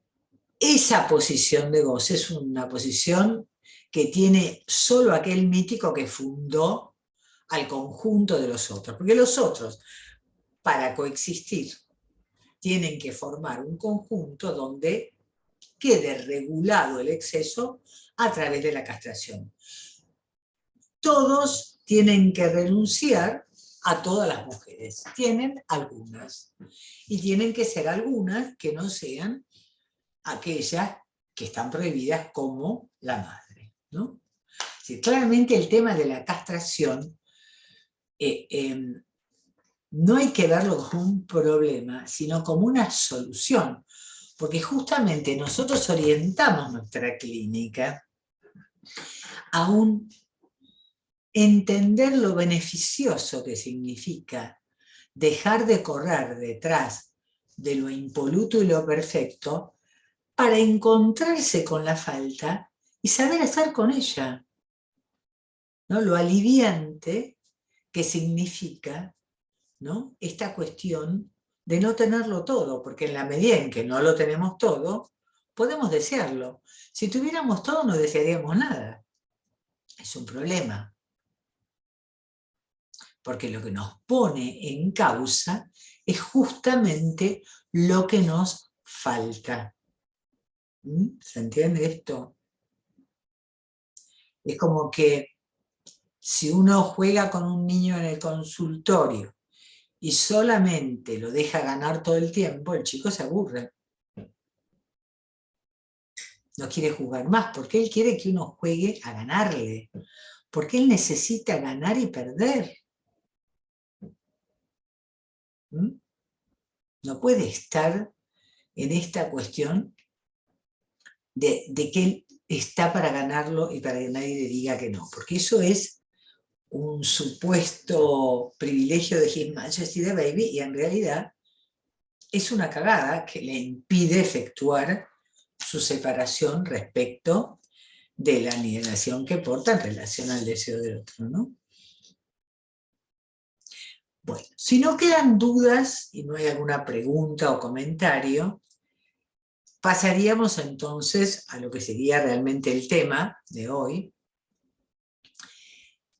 esa posición de goce es una posición que tiene solo aquel mítico que fundó al conjunto de los otros, porque los otros, para coexistir, tienen que formar un conjunto donde quede regulado el exceso a través de la castración. Todos tienen que renunciar a todas las mujeres, tienen algunas, y tienen que ser algunas que no sean aquellas que están prohibidas como la madre, ¿no? Sí, claramente el tema de la castración no hay que verlo como un problema, sino como una solución, porque justamente nosotros orientamos nuestra clínica a un entender lo beneficioso que significa dejar de correr detrás de lo impoluto y lo perfecto para encontrarse con la falta y saber estar con ella, ¿no? Lo aliviante que significa, ¿no?, esta cuestión de no tenerlo todo, porque en la medida en que no lo tenemos todo, podemos desearlo. Si tuviéramos todo, no desearíamos nada. Es un problema. Porque lo que nos pone en causa es justamente lo que nos falta. ¿Se entiende esto? Es como que si uno juega con un niño en el consultorio y solamente lo deja ganar todo el tiempo, el chico se aburre. No quiere jugar más, porque él quiere que uno juegue a ganarle. Porque él necesita ganar y perder. No puede estar en esta cuestión de que él está para ganarlo y para que nadie le diga que no, porque eso es un supuesto privilegio de His Majesty the Baby y en realidad es una cagada que le impide efectuar su separación respecto de la alienación que porta en relación al deseo del otro, ¿no? Bueno, si no quedan dudas y no hay alguna pregunta o comentario, pasaríamos entonces a lo que sería realmente el tema de hoy,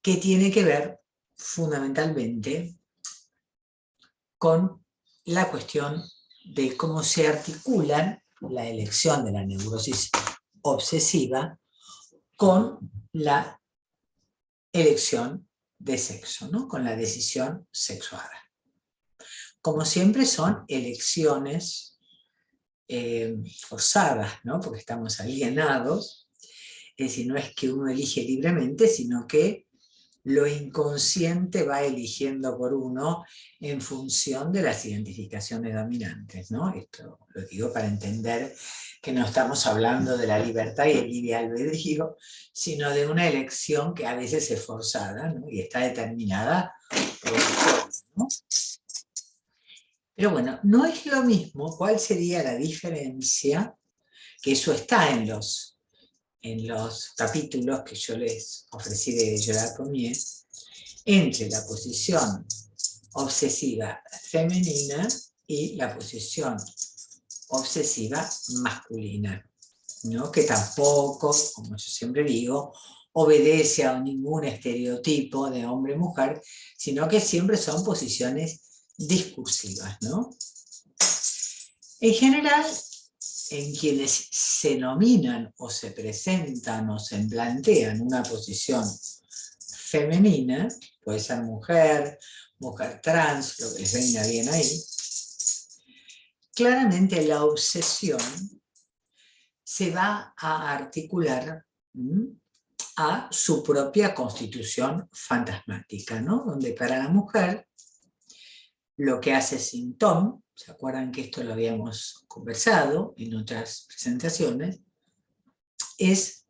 que tiene que ver fundamentalmente con la cuestión de cómo se articulan la elección de la neurosis obsesiva con la elección de sexo, ¿no?, con la decisión sexuada. Como siempre son elecciones forzadas, ¿no?, porque estamos alienados, es decir, no es que uno elige libremente, sino que lo inconsciente va eligiendo por uno en función de las identificaciones dominantes, ¿no? Esto lo digo para entender que no estamos hablando de la libertad y el libre albedrío, sino de una elección que a veces es forzada, ¿no?, y está determinada por el, ¿no? Pero bueno, no es lo mismo. ¿Cuál sería la diferencia? Que eso está en los capítulos que yo les ofrecí de Gerard Cormier, entre la posición obsesiva femenina y la posición obsesiva masculina, ¿no?, que tampoco, como yo siempre digo, obedece a ningún estereotipo de hombre-mujer, sino que siempre son posiciones discursivas, ¿no? En general, en quienes se nominan o se presentan o se plantean una posición femenina, puede ser mujer, mujer trans, lo que les venga bien ahí, claramente la obsesión se va a articular a su propia constitución fantasmática, ¿no?, donde para la mujer lo que hace Sin Tom, ¿se acuerdan que esto lo habíamos conversado en otras presentaciones?, es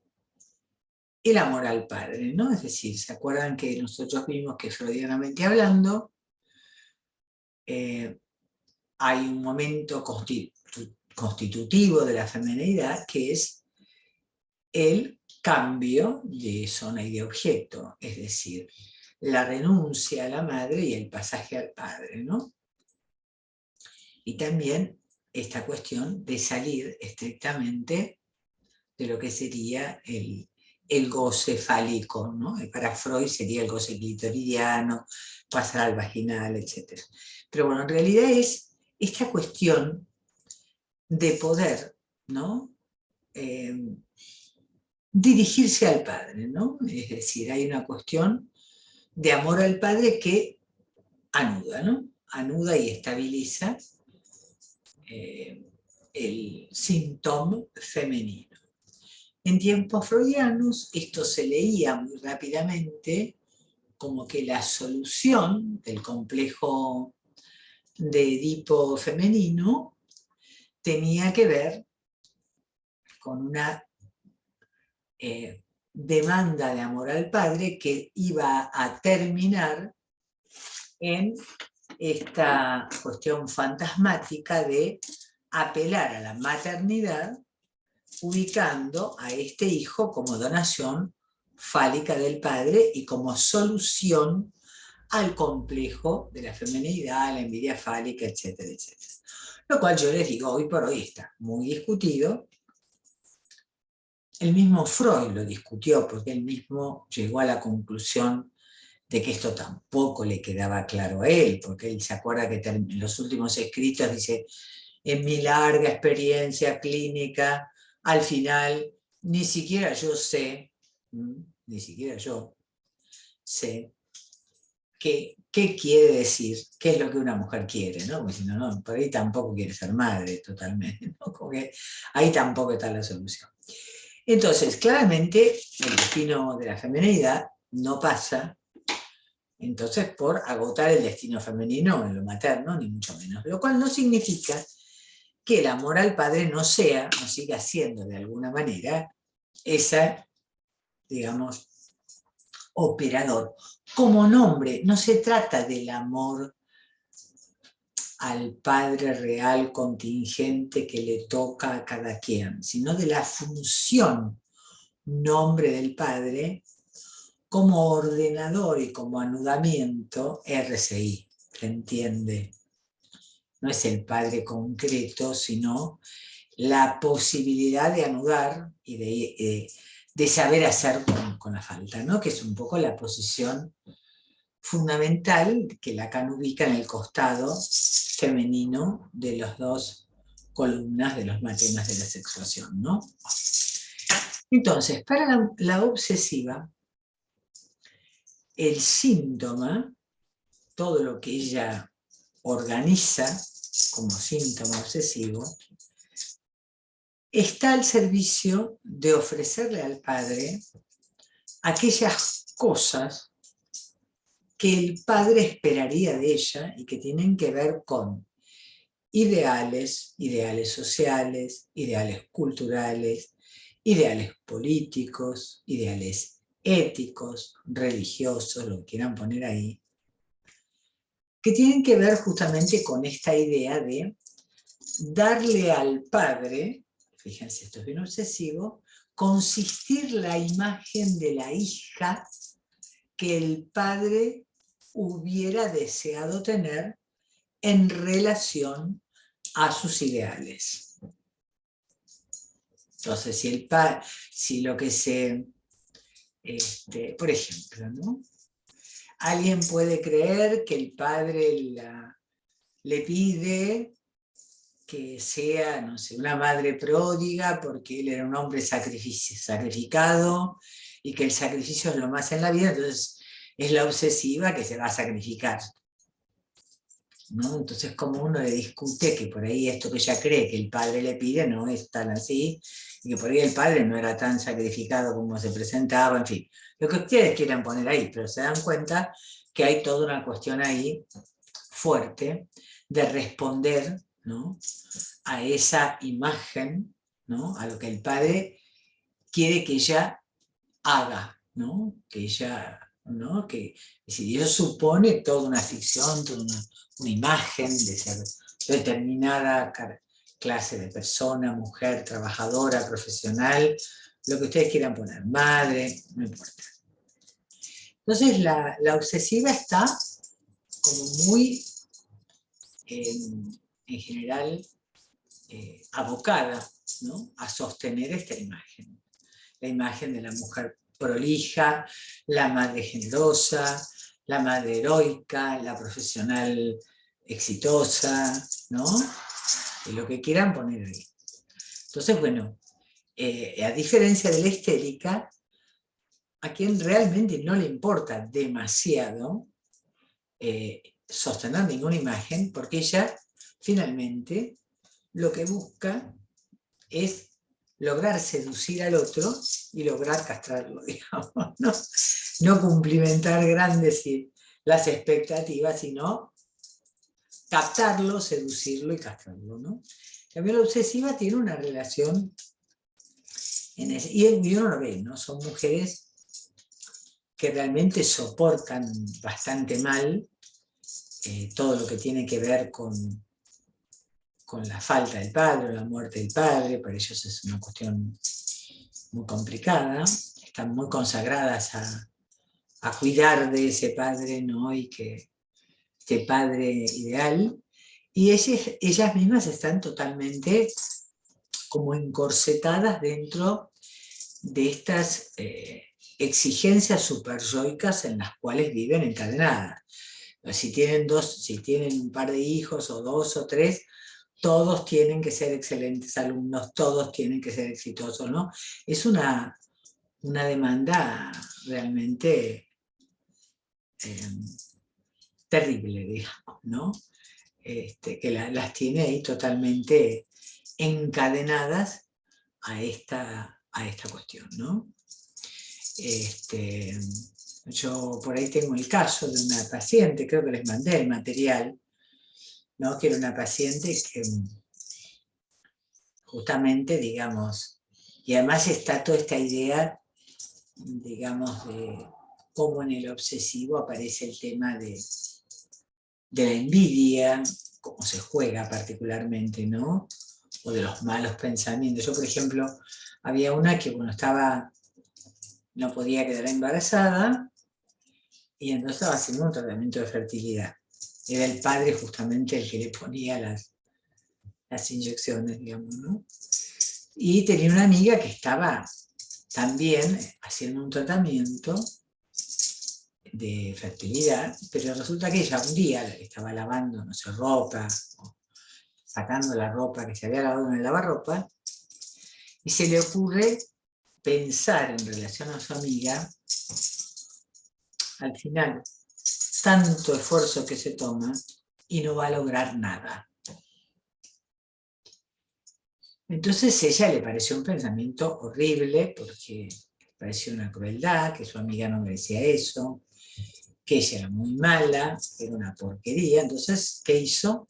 el amor al padre, ¿no? Es decir, ¿se acuerdan que nosotros vimos que freudianamente hablando hay un momento constitutivo de la feminidad que es el cambio de zona y de objeto, es decir, la renuncia a la madre y el pasaje al padre, ¿no? Y también esta cuestión de salir estrictamente de lo que sería el goce fálico, ¿no? Para Freud sería el goce clitoridiano, pasar al vaginal, etc. Pero bueno, en realidad es esta cuestión de poder, ¿no?, dirigirse al padre, ¿no? Es decir, hay una cuestión de amor al padre que anuda, ¿no?, anuda y estabiliza el síntoma femenino. En tiempos freudianos esto se leía muy rápidamente como que la solución del complejo de Edipo femenino tenía que ver con una demanda de amor al padre que iba a terminar en esta cuestión fantasmática de apelar a la maternidad, ubicando a este hijo como donación fálica del padre y como solución al complejo de la feminidad, la envidia fálica, etcétera, etcétera. Lo cual yo les digo, hoy por hoy está muy discutido. El mismo Freud lo discutió, porque él mismo llegó a la conclusión de que esto tampoco le quedaba claro a él, porque él se acuerda que en los últimos escritos dice, en mi larga experiencia clínica, al final, ni siquiera yo sé qué quiere decir, qué es lo que una mujer quiere, ¿no? Porque si no, no, por ahí tampoco quiere ser madre totalmente, ¿no? Porque ahí tampoco está la solución. Entonces, claramente, el destino de la feminidad no pasa, entonces, por agotar el destino femenino en lo materno, ni mucho menos. Lo cual no significa que el amor al padre no siga siendo de alguna manera esa, digamos, operador. Como nombre, no se trata del amor al padre real contingente que le toca a cada quien, sino de la función nombre del padre como ordenador y como anudamiento RCI, ¿se entiende? No es el padre concreto, sino la posibilidad de anudar y de saber hacer con la falta, ¿no? Que es un poco la posición fundamental que Lacan ubica en el costado femenino de las dos columnas de los matemas de la sexuación, ¿no? Entonces, para la obsesiva, el síntoma, todo lo que ella organiza como síntoma obsesivo, está al servicio de ofrecerle al padre aquellas cosas que el padre esperaría de ella y que tienen que ver con ideales sociales, ideales culturales, ideales políticos, ideales éticos, religiosos, lo que quieran poner ahí, que tienen que ver justamente con esta idea de darle al padre, fíjense, esto es bien obsesivo, consistir la imagen de la hija que el padre hubiera deseado tener en relación a sus ideales. Entonces, si lo que se, por ejemplo, ¿no? Alguien puede creer que el padre le pide que sea, no sé, una madre pródiga porque él era un hombre sacrificado y que el sacrificio es lo más en la vida, entonces es la obsesiva que se va a sacrificar, ¿no? Entonces, como uno le discute que por ahí esto que ella cree que el padre le pide no es tan así, y que por ahí el padre no era tan sacrificado como se presentaba, en fin, lo que ustedes quieran poner ahí, pero se dan cuenta que hay toda una cuestión ahí fuerte de responder, ¿no?, a esa imagen, ¿no?, a lo que el padre quiere que ella haga, ¿no?, que ella, ¿no?, que si eso supone toda una ficción, toda una imagen de ser determinada clase de persona, mujer, trabajadora, profesional, lo que ustedes quieran poner, madre, no importa. Entonces la obsesiva está como muy, en general, abocada, ¿no?, a sostener esta imagen. La imagen de la mujer prolija, la madre generosa, la madre heroica, la profesional exitosa, ¿no? Lo que quieran poner ahí. Entonces, bueno, a diferencia de la histérica, a quien realmente no le importa demasiado sostener ninguna imagen, porque ella finalmente lo que busca es lograr seducir al otro y lograr castrarlo, digamos, ¿no? No cumplimentar grandes las expectativas, sino captarlo, seducirlo y castrarlo, ¿no? También la obsesiva tiene una relación, y uno lo ve, ¿no? Son mujeres que realmente soportan bastante mal todo lo que tiene que ver con la falta del padre o la muerte del padre. Para ellos es una cuestión muy complicada. Están muy consagradas a cuidar de ese padre, ¿no? Y que este padre ideal. Y ellas mismas están totalmente como encorsetadas dentro de estas exigencias superyoicas en las cuales viven encadenadas. Si tienen un par de hijos, o 2 o 3, todos tienen que ser excelentes alumnos, todos tienen que ser exitosos, ¿no? Es una demanda realmente terrible, digamos, ¿no? Que las tiene ahí totalmente encadenadas a esta cuestión, ¿no? Yo por ahí tengo el caso de una paciente, creo que les mandé el material, ¿no? Que era una paciente que justamente, digamos, y además está toda esta idea, digamos, de cómo en el obsesivo aparece el tema de la envidia, cómo se juega particularmente, ¿no? O de los malos pensamientos. Yo, por ejemplo, había una que cuando no podía quedar embarazada, y entonces estaba haciendo un tratamiento de fertilidad. Era el padre justamente el que le ponía las inyecciones, digamos, ¿no? Y tenía una amiga que estaba también haciendo un tratamiento de fertilidad, pero resulta que ella un día estaba lavando, no sé, ropa, o sacando la ropa que se había lavado en el lavarropa, y se le ocurre pensar en relación a su amiga, al final, tanto esfuerzo que se toma y no va a lograr nada. Entonces a ella le pareció un pensamiento horrible, porque le pareció una crueldad, que su amiga no merecía eso, que ella era muy mala, era una porquería. Entonces, ¿qué hizo?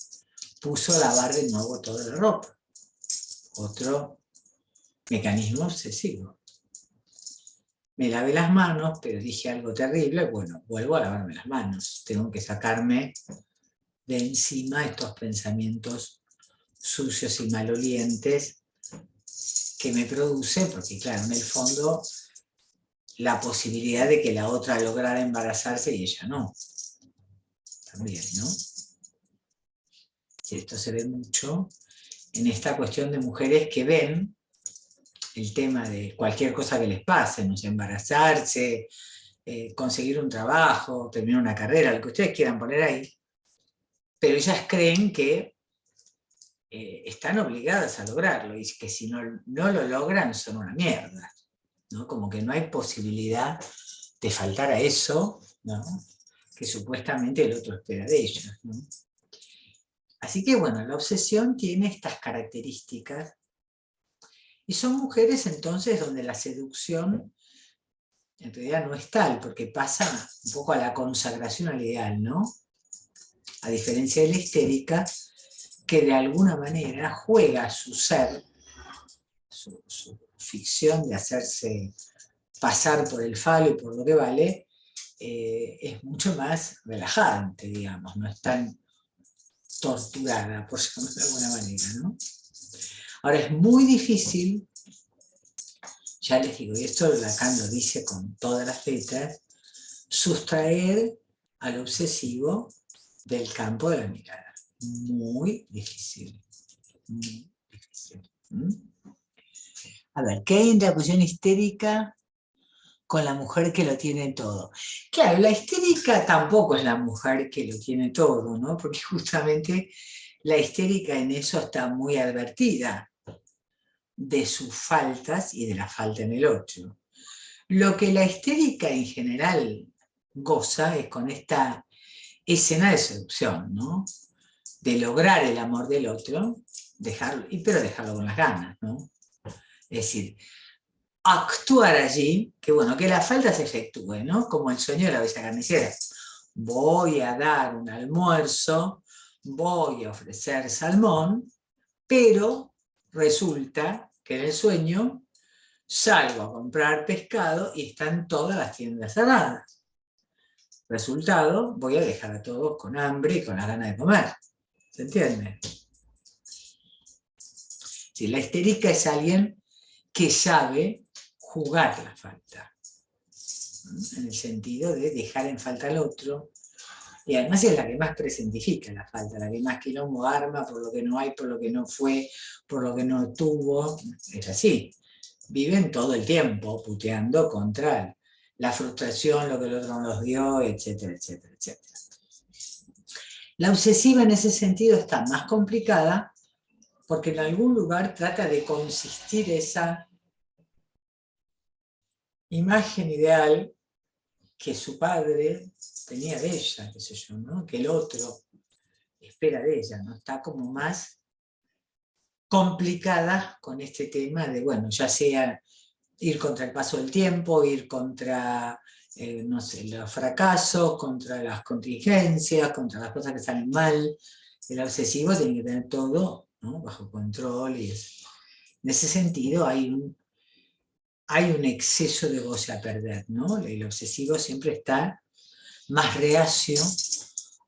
Puso a lavar de nuevo toda la ropa. Otro mecanismo obsesivo. Me lavé las manos, pero dije algo terrible, bueno, vuelvo a lavarme las manos. Tengo que sacarme de encima estos pensamientos sucios y malolientes que me produce, porque claro, en el fondo, la posibilidad de que la otra lograra embarazarse y ella no. También, ¿no? Sí, esto se ve mucho en esta cuestión de mujeres que ven el tema de cualquier cosa que les pase, no sé, embarazarse, conseguir un trabajo, terminar una carrera, lo que ustedes quieran poner ahí, pero ellas creen que están obligadas a lograrlo y que si no lo logran son una mierda, ¿no? Como que no hay posibilidad de faltar a eso, ¿no? Que supuestamente el otro espera de ellas, ¿no? Así que bueno, la obsesión tiene estas características y son mujeres entonces donde la seducción en realidad no es tal, porque pasa un poco a la consagración al ideal, ¿no? A diferencia de la histérica, que de alguna manera juega su ser, su ficción de hacerse pasar por el falo y por lo que vale, es mucho más relajante, digamos, no es tan torturada, por llamarlo de alguna manera, ¿no? Ahora es muy difícil, ya les digo, y esto Lacan lo dice con todas las letras, sustraer al obsesivo del campo de la mirada. Muy difícil. Muy difícil. A ver, ¿qué hay en la cuestión histérica con la mujer que lo tiene todo? Claro, la histérica tampoco es la mujer que lo tiene todo, ¿no? Porque justamente la histérica en eso está muy advertida de sus faltas y de la falta en el otro. Lo que la histérica en general goza es con esta escena de seducción, ¿no? De lograr el amor del otro, pero dejarlo con las ganas, ¿no? Es decir, actuar allí, que bueno, que la falta se efectúe, ¿no? Como el sueño de la bella carnicera. Voy a dar un almuerzo, voy a ofrecer salmón, pero resulta que en el sueño salgo a comprar pescado y están todas las tiendas cerradas. Resultado, voy a dejar a todos con hambre y con las ganas de comer. ¿Se entiende? Si la histérica es alguien que sabe jugar la falta, en el sentido de dejar en falta al otro, y además es la que más presentifica la falta, la que más quilombo arma por lo que no hay, por lo que no fue, por lo que no tuvo. Es así. Viven todo el tiempo puteando contra la frustración, lo que el otro nos dio, etcétera, etcétera, etcétera. La obsesiva en ese sentido está más complicada porque en algún lugar trata de consistir esa imagen ideal que su padre tenía de ella, qué sé yo, ¿no? Que el otro espera de ella, ¿no? Está como más complicada con este tema de, bueno, ya sea ir contra el paso del tiempo, ir contra, no sé, los fracasos, contra las contingencias, contra las cosas que salen mal. El obsesivo tiene que tener todo, ¿no?, bajo control. Y eso. En ese sentido hay un exceso de goce a perder, ¿no? El obsesivo siempre está más reacio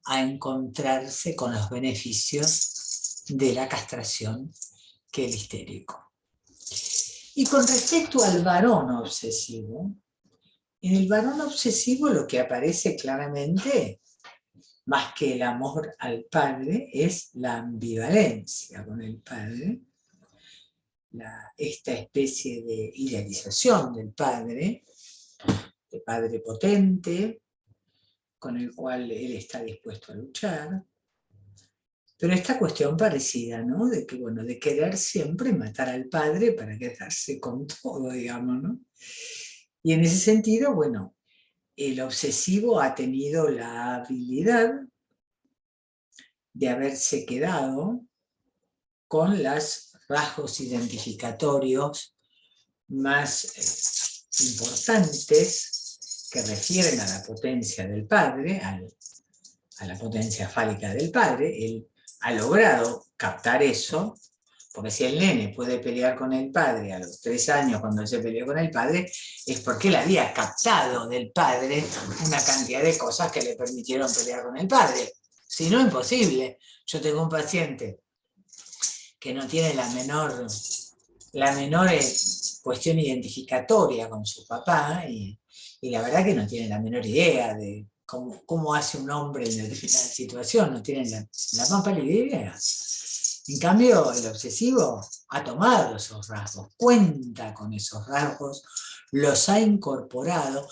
a encontrarse con los beneficios de la castración que el histérico. Y con respecto al varón obsesivo, en el varón obsesivo lo que aparece claramente, más que el amor al padre, es la ambivalencia con el padre, esta especie de idealización del padre, de padre potente, con el cual él está dispuesto a luchar, pero esta cuestión parecida, ¿no? De que, bueno, de querer siempre matar al padre para quedarse con todo, digamos, ¿no? Y en ese sentido, bueno, el obsesivo ha tenido la habilidad de haberse quedado con los rasgos identificatorios más importantes que refieren a la potencia del padre, a la potencia fálica del padre. Él ha logrado captar eso, porque si el nene puede pelear con el padre a los 3 años cuando él se peleó con el padre, es porque él había captado del padre una cantidad de cosas que le permitieron pelear con el padre. Si no, imposible. Yo tengo un paciente que no tiene la menor cuestión identificatoria con su papá y la verdad que no tiene la menor idea de cómo hace un hombre en determinada situación, no tiene la más pálida idea. En cambio, el obsesivo ha tomado esos rasgos, cuenta con esos rasgos, los ha incorporado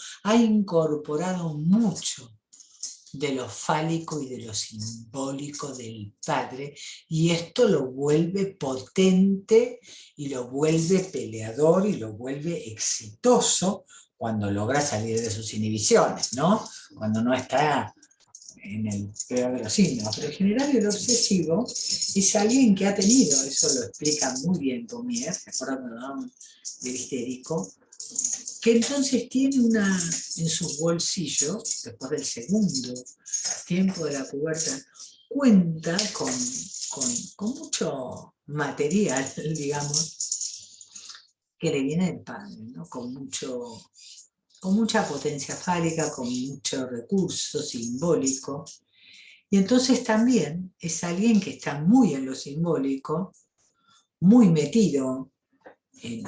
mucho de lo fálico y de lo simbólico del padre, y esto lo vuelve potente y lo vuelve peleador y lo vuelve exitoso cuando logra salir de sus inhibiciones, ¿no? Cuando no está en el peor de los signos. Pero en general el obsesivo es alguien que ha tenido, eso lo explica muy bien Pommier, acordándonos del histérico, que entonces tiene en sus bolsillos, después del segundo tiempo de la pubertad, cuenta con mucho material, digamos, que le viene del padre, ¿no? Con mucha potencia fálica, con mucho recurso simbólico. Y entonces también es alguien que está muy en lo simbólico, muy metido en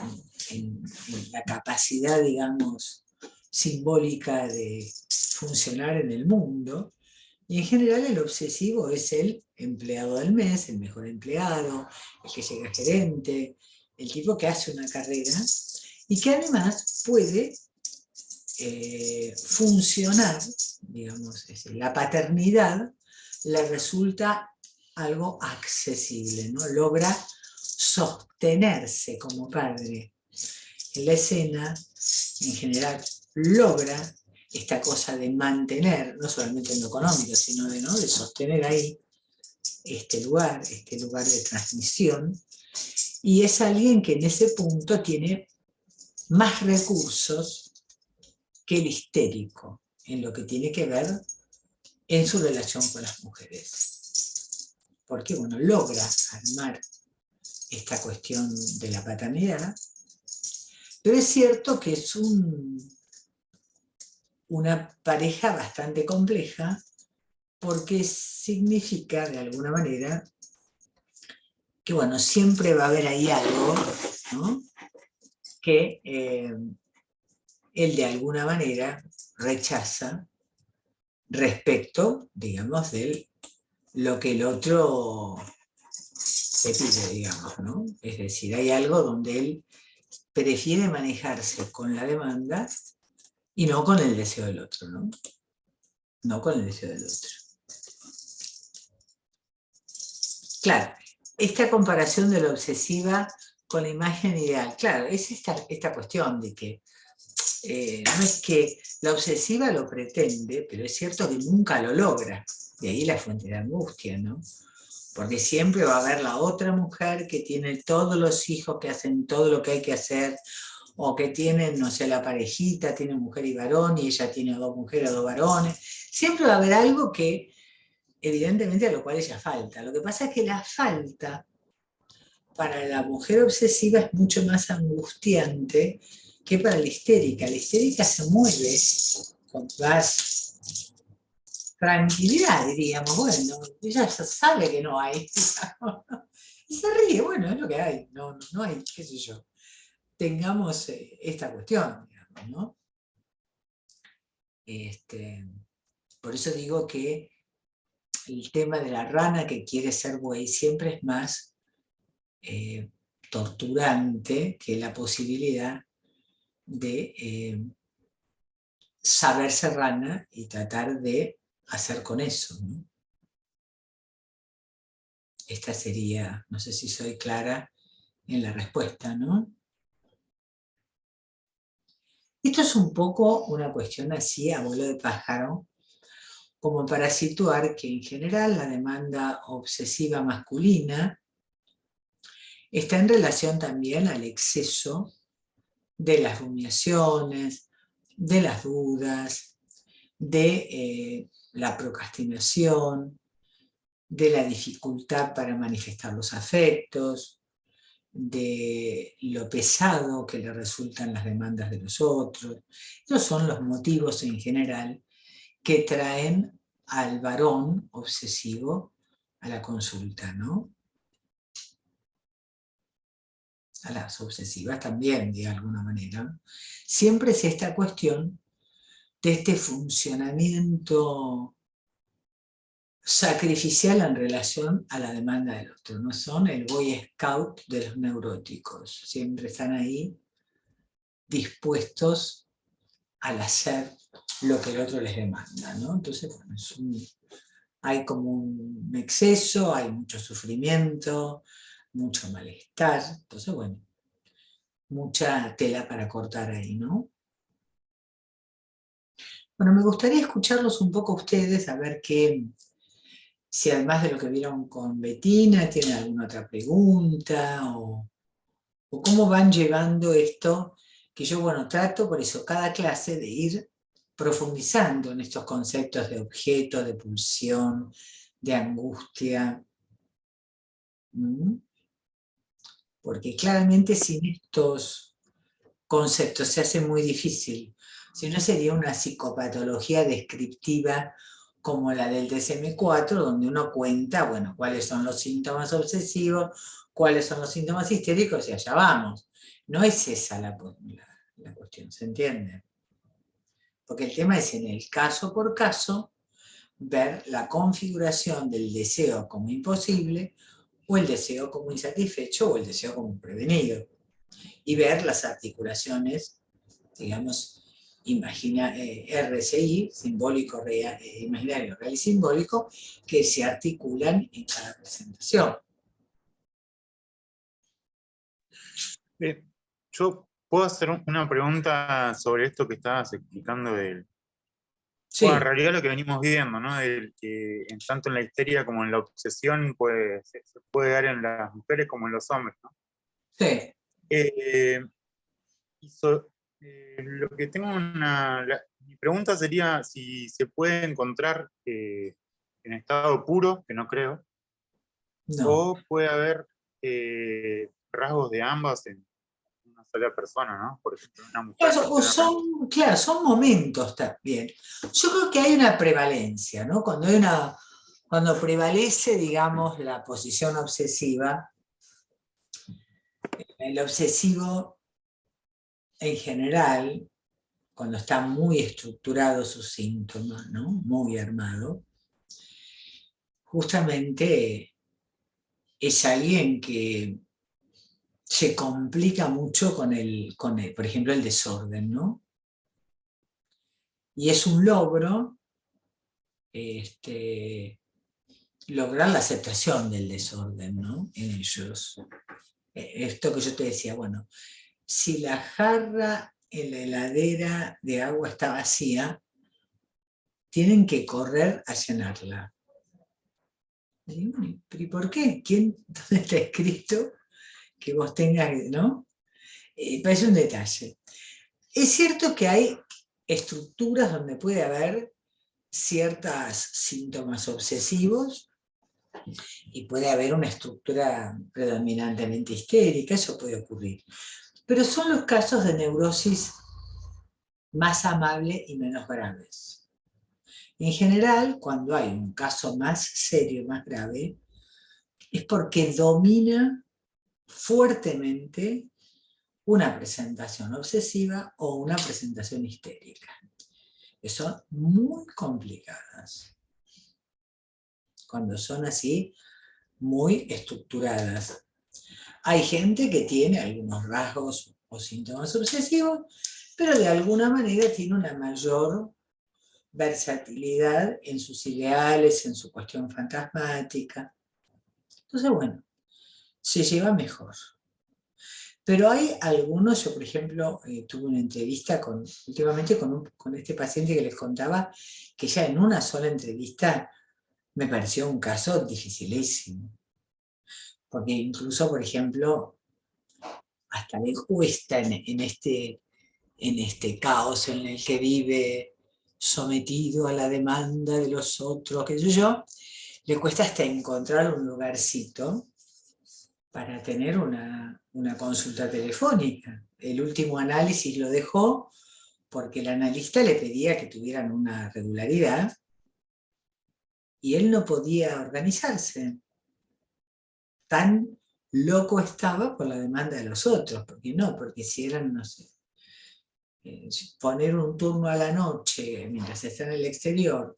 la capacidad, digamos, simbólica de funcionar en el mundo. Y en general el obsesivo es el empleado del mes, el mejor empleado, el que llega gerente, el tipo que hace una carrera y que además puede funcionar, digamos, es decir, la paternidad le resulta algo accesible, ¿no? Logra sostenerse como padre en la escena, en general logra esta cosa de mantener, no solamente en lo económico, sino de sostener ahí este lugar de transmisión, y es alguien que en ese punto tiene más recursos que el histérico, en lo que tiene que ver en su relación con las mujeres. Porque, bueno, logra armar esta cuestión de la paternidad, pero es cierto que es un una pareja bastante compleja, porque significa, de alguna manera, que bueno, siempre va a haber ahí algo, ¿no?, que él de alguna manera rechaza respecto, digamos, de lo que el otro te pide, digamos, ¿no? Es decir, hay algo donde él prefiere manejarse con la demanda y no con el deseo del otro, ¿no? No con el deseo del otro. Claro, esta comparación de la obsesiva con la imagen ideal, claro, es esta cuestión de que no es que la obsesiva lo pretende, pero es cierto que nunca lo logra. De ahí la fuente de angustia, ¿no? Porque siempre va a haber la otra mujer que tiene todos los hijos, que hacen todo lo que hay que hacer, o que tienen, no sé, la parejita, tiene mujer y varón, y ella tiene 2 mujeres o 2 varones. Siempre va a haber algo que, evidentemente, a lo cual ella falta. Lo que pasa es que la falta para la mujer obsesiva es mucho más angustiante que para la histérica. La histérica se mueve con más tranquilidad, diríamos. Bueno, ella ya sabe que no hay. Y se ríe, bueno, es lo que hay. No hay, qué sé yo. Tengamos esta cuestión, digamos, ¿no? Por eso digo que el tema de la rana que quiere ser buey siempre es más torturante que la posibilidad de saber ser rana y tratar de hacer con eso, ¿no? Esta sería, no sé si soy clara en la respuesta, ¿no? Esto es un poco una cuestión así, a vuelo de pájaro, como para situar que en general la demanda obsesiva masculina está en relación también al exceso de las rumiaciones, de las dudas, de la procrastinación, de la dificultad para manifestar los afectos, de lo pesado que le resultan las demandas de los otros. Esos son los motivos en general que traen al varón obsesivo a la consulta, ¿no? A las obsesivas también, de alguna manera. Siempre es esta cuestión de este funcionamiento sacrificial en relación a la demanda del otro. No son el Boy Scout de los neuróticos. Siempre están ahí dispuestos al hacer lo que el otro les demanda, ¿no? Entonces, bueno, hay como un exceso, hay mucho sufrimiento, mucho malestar. Entonces, bueno, mucha tela para cortar ahí, ¿no? Bueno, me gustaría escucharlos un poco a ustedes, a ver si además de lo que vieron con Bettina, tienen alguna otra pregunta, o cómo van llevando esto, que yo, bueno, trato por eso cada clase de ir profundizando en estos conceptos de objeto, de pulsión, de angustia. Porque claramente sin estos conceptos se hace muy difícil. Si no, sería una psicopatología descriptiva como la del DSM-4, donde uno cuenta, bueno, cuáles son los síntomas obsesivos, cuáles son los síntomas histéricos, y allá vamos. No es esa la cuestión, ¿se entiende? Porque el tema es, en el caso por caso, ver la configuración del deseo como imposible, o el deseo como insatisfecho, o el deseo como prevenido. Y ver las articulaciones, digamos, RCI, simbólico, real, imaginario, real y simbólico, que se articulan en cada presentación. Yo puedo hacer una pregunta sobre esto que estabas explicando del... Sí. Bueno, en realidad lo que venimos viendo, ¿no? Del que tanto en la histeria como en la obsesión se puede dar en las mujeres como en los hombres, ¿no? Sí. Lo que tengo mi pregunta sería si se puede encontrar en estado puro, que no creo, No. o puede haber rasgos de ambas en una sola persona, ¿no? Por ejemplo, una mujer. Claro, claro, son momentos también. Yo creo que hay una prevalencia, ¿no? Cuando prevalece, digamos, la posición obsesiva, el obsesivo en general, cuando está muy estructurado su síntoma, ¿no? Muy armado, justamente es alguien que se complica mucho con por ejemplo, el desorden, ¿no? Y es un logro lograr la aceptación del desorden, ¿no? En ellos. Esto que yo te decía, bueno, si la jarra en la heladera de agua está vacía, tienen que correr a llenarla. ¿Pero y por qué? ¿Dónde está escrito que vos tengas, no? Parece un detalle. Es cierto que hay estructuras donde puede haber ciertos síntomas obsesivos y puede haber una estructura predominantemente histérica, eso puede ocurrir. Pero son los casos de neurosis más amables y menos graves. En general, cuando hay un caso más serio, más grave, es porque domina fuertemente una presentación obsesiva o una presentación histérica, que son muy complicadas. Cuando son así, muy estructuradas. Hay gente que tiene algunos rasgos o síntomas obsesivos, pero de alguna manera tiene una mayor versatilidad en sus ideales, en su cuestión fantasmática. Entonces, bueno, se lleva mejor. Pero hay algunos, yo por ejemplo tuve una entrevista últimamente con este paciente que les contaba, que ya en una sola entrevista me pareció un caso dificilísimo. Porque incluso, por ejemplo, hasta le cuesta en este caos en el que vive, sometido a la demanda de los otros, qué sé yo, le cuesta hasta encontrar un lugarcito para tener una consulta telefónica. El último análisis lo dejó porque el analista le pedía que tuvieran una regularidad y él no podía organizarse. Tan loco estaba por la demanda de los otros, porque si eran, no sé, poner un turno a la noche mientras está en el exterior,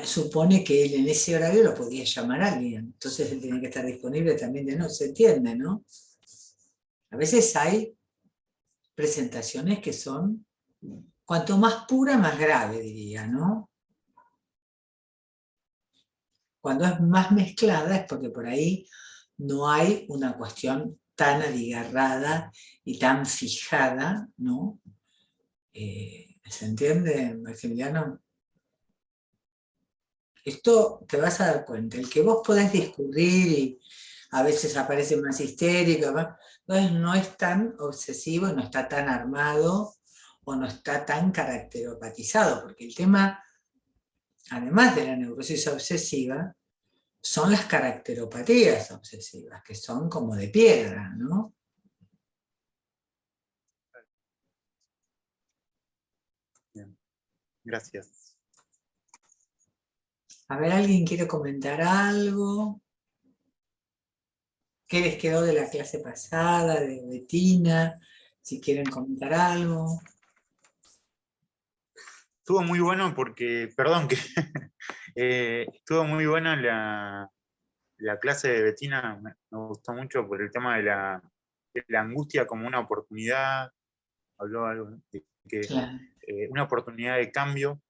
supone que él en ese horario lo podía llamar a alguien, entonces él tiene que estar disponible también de noche, se entiende, ¿no? A veces hay presentaciones que son, cuanto más pura, más grave, diría, ¿no? Cuando es más mezclada es porque por ahí no hay una cuestión tan abigarrada y tan fijada, ¿no? ¿Se entiende, Maximiliano? Esto te vas a dar cuenta, el que vos podés discurrir y a veces aparece más histérico, entonces no es tan obsesivo, no está tan armado o no está tan caracteropatizado, porque el tema, además de la neurosis obsesiva, son las caracteropatías obsesivas, que son como de piedra, ¿no? Bien. Gracias. A ver, ¿alguien quiere comentar algo? ¿Qué les quedó de la clase pasada, de Bettina? Si quieren comentar algo. Estuvo muy bueno porque, perdón, que estuvo muy buena la clase de Bettina, me gustó mucho por el tema de la angustia como una oportunidad, habló algo de que Claro. Una oportunidad de cambio,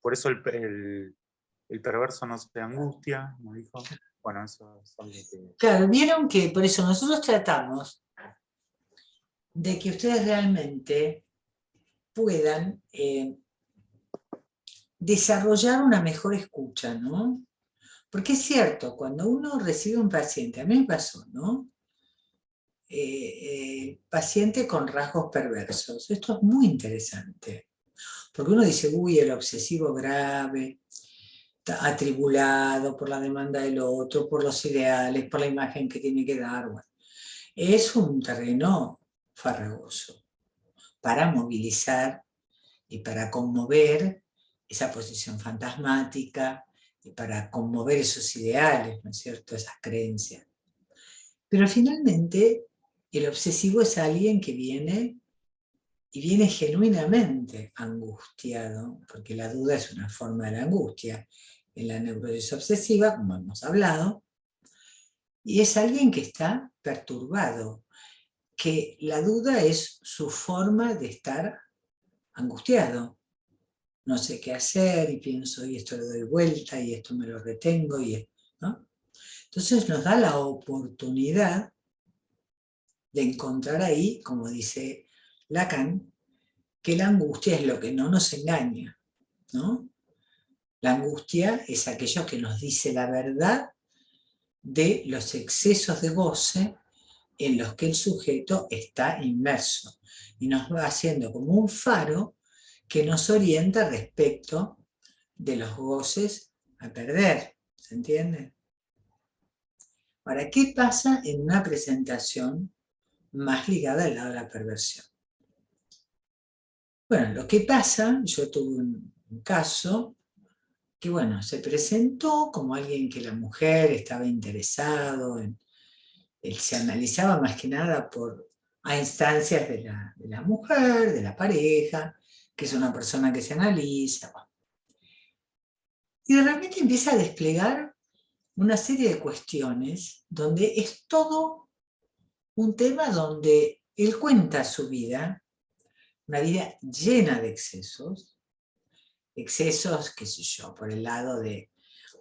por eso el perverso no se angustia, como dijo. Bueno, eso es algo que... Claro, vieron que por eso nosotros tratamos de que ustedes realmente puedan desarrollar una mejor escucha, ¿no? Porque es cierto, cuando uno recibe un paciente, a mí me pasó, ¿no? Paciente con rasgos perversos. Esto es muy interesante, porque uno dice, uy, el obsesivo grave, atribulado por la demanda del otro, por los ideales, por la imagen que tiene que dar. Bueno. es un terreno farragoso para movilizar y para conmover esa posición fantasmática y para conmover esos ideales, ¿no es cierto?, esas creencias. Pero finalmente el obsesivo es alguien que viene y viene genuinamente angustiado, porque la duda es una forma de la angustia en la neurosis obsesiva, como hemos hablado, y es alguien que está perturbado, que la duda es su forma de estar angustiado. No sé qué hacer, y pienso, y esto le doy vuelta, y esto me lo retengo, ¿no? Entonces nos da la oportunidad de encontrar ahí, como dice Lacan, que la angustia es lo que no nos engaña, ¿no? La angustia es aquello que nos dice la verdad de los excesos de goce en los que el sujeto está inmerso, y nos va haciendo como un faro que nos orienta respecto de los goces a perder, ¿se entiende? Ahora, ¿qué pasa en una presentación más ligada al lado de la perversión? Bueno, lo que pasa, yo tuve un caso que, bueno, se presentó como alguien que la mujer estaba interesado en, él se analizaba más que nada a instancias de la mujer, de la pareja, que es una persona que se analiza. Y de repente empieza a desplegar una serie de cuestiones donde es todo un tema donde él cuenta su vida, una vida llena de excesos, qué sé yo, por el lado de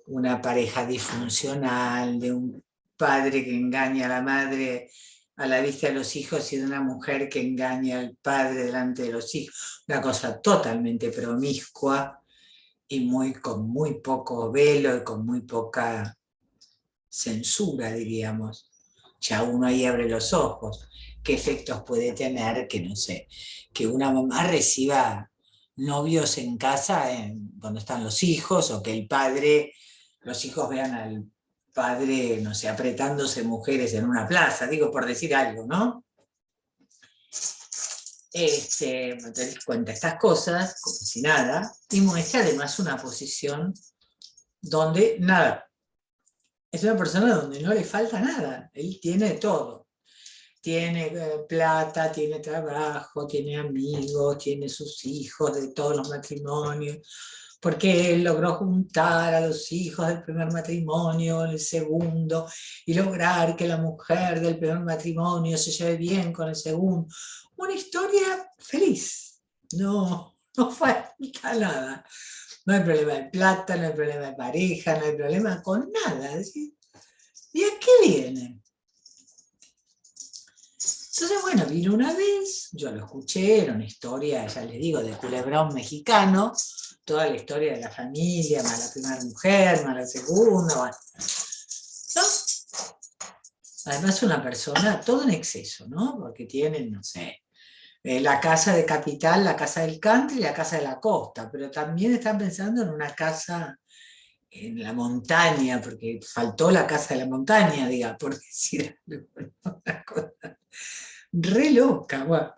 una pareja disfuncional, de un padre que engaña a la madre a la vista de los hijos y de una mujer que engaña al padre delante de los hijos, una cosa totalmente promiscua y con muy poco velo y con muy poca censura, diríamos. Ya uno ahí abre los ojos. ¿Qué efectos puede tener que, no sé, que una mamá reciba novios en casa donde están los hijos, o que los hijos vean al padre, no sé, apretándose mujeres en una plaza, digo por decir algo, ¿no? Entonces cuenta estas cosas como si nada, y muestra además una posición donde nada, es una persona donde no le falta nada, él tiene todo. Tiene plata, tiene trabajo, tiene amigos, tiene sus hijos de todos los matrimonios, porque él logró juntar a los hijos del primer matrimonio, el segundo, y lograr que la mujer del primer matrimonio se lleve bien con el segundo. Una historia feliz, no falta nada. No hay problema de plata, no hay problema de pareja, no hay problema con nada. ¿Sí? ¿Y a qué viene? Entonces, bueno, vino una vez, yo lo escuché, era una historia, ya les digo, de culebrón mexicano, toda la historia de la familia, más la primera mujer, más la segunda, bueno. ¿No? Además una persona, todo en exceso, ¿no? Porque tienen, no sé, la casa de capital, la casa del country y la casa de la costa, pero también están pensando en una casa en la montaña, porque faltó la casa de la montaña, diga, por decir una cosa re loca. Bueno,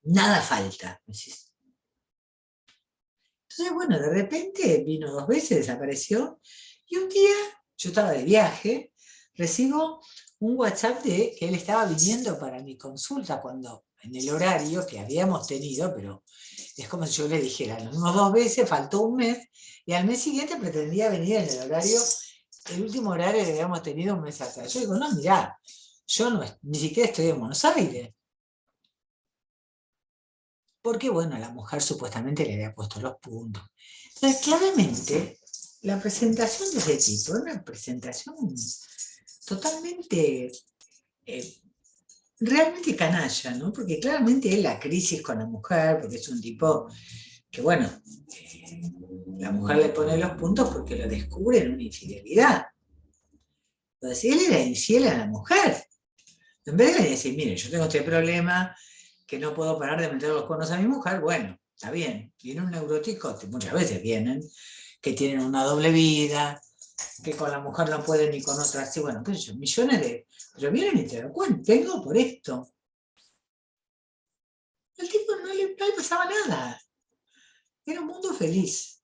nada falta. Entonces, bueno, de repente vino 2 veces, desapareció, y un día, yo estaba de viaje, recibo un WhatsApp de que él estaba viniendo para mi consulta cuando en el horario que habíamos tenido, pero es como si yo le dijera, nos vimos 2 veces, faltó un mes, y al mes siguiente pretendía venir en el horario, el último horario que habíamos tenido un mes atrás. Yo digo, no, mirá, yo ni siquiera estoy en Buenos Aires. Porque, bueno, la mujer supuestamente le había puesto los puntos. Entonces, claramente, la presentación de ese tipo era una presentación totalmente, realmente canalla, ¿no? Porque claramente es la crisis con la mujer, porque es un tipo que, bueno, la mujer le pone los puntos porque lo descubre en una infidelidad. Entonces, él era infiel a la mujer. En vez de decir, mire, yo tengo este problema, que no puedo parar de meter los cuernos a mi mujer, bueno, está bien, viene un neurótico, muchas veces vienen, que tienen una doble vida, que con la mujer no puede ni con otra, así, bueno, qué sé yo, millones de... Pero vienen y te lo cuentan, vengo por esto. El tipo no le pasaba nada. Era un mundo feliz.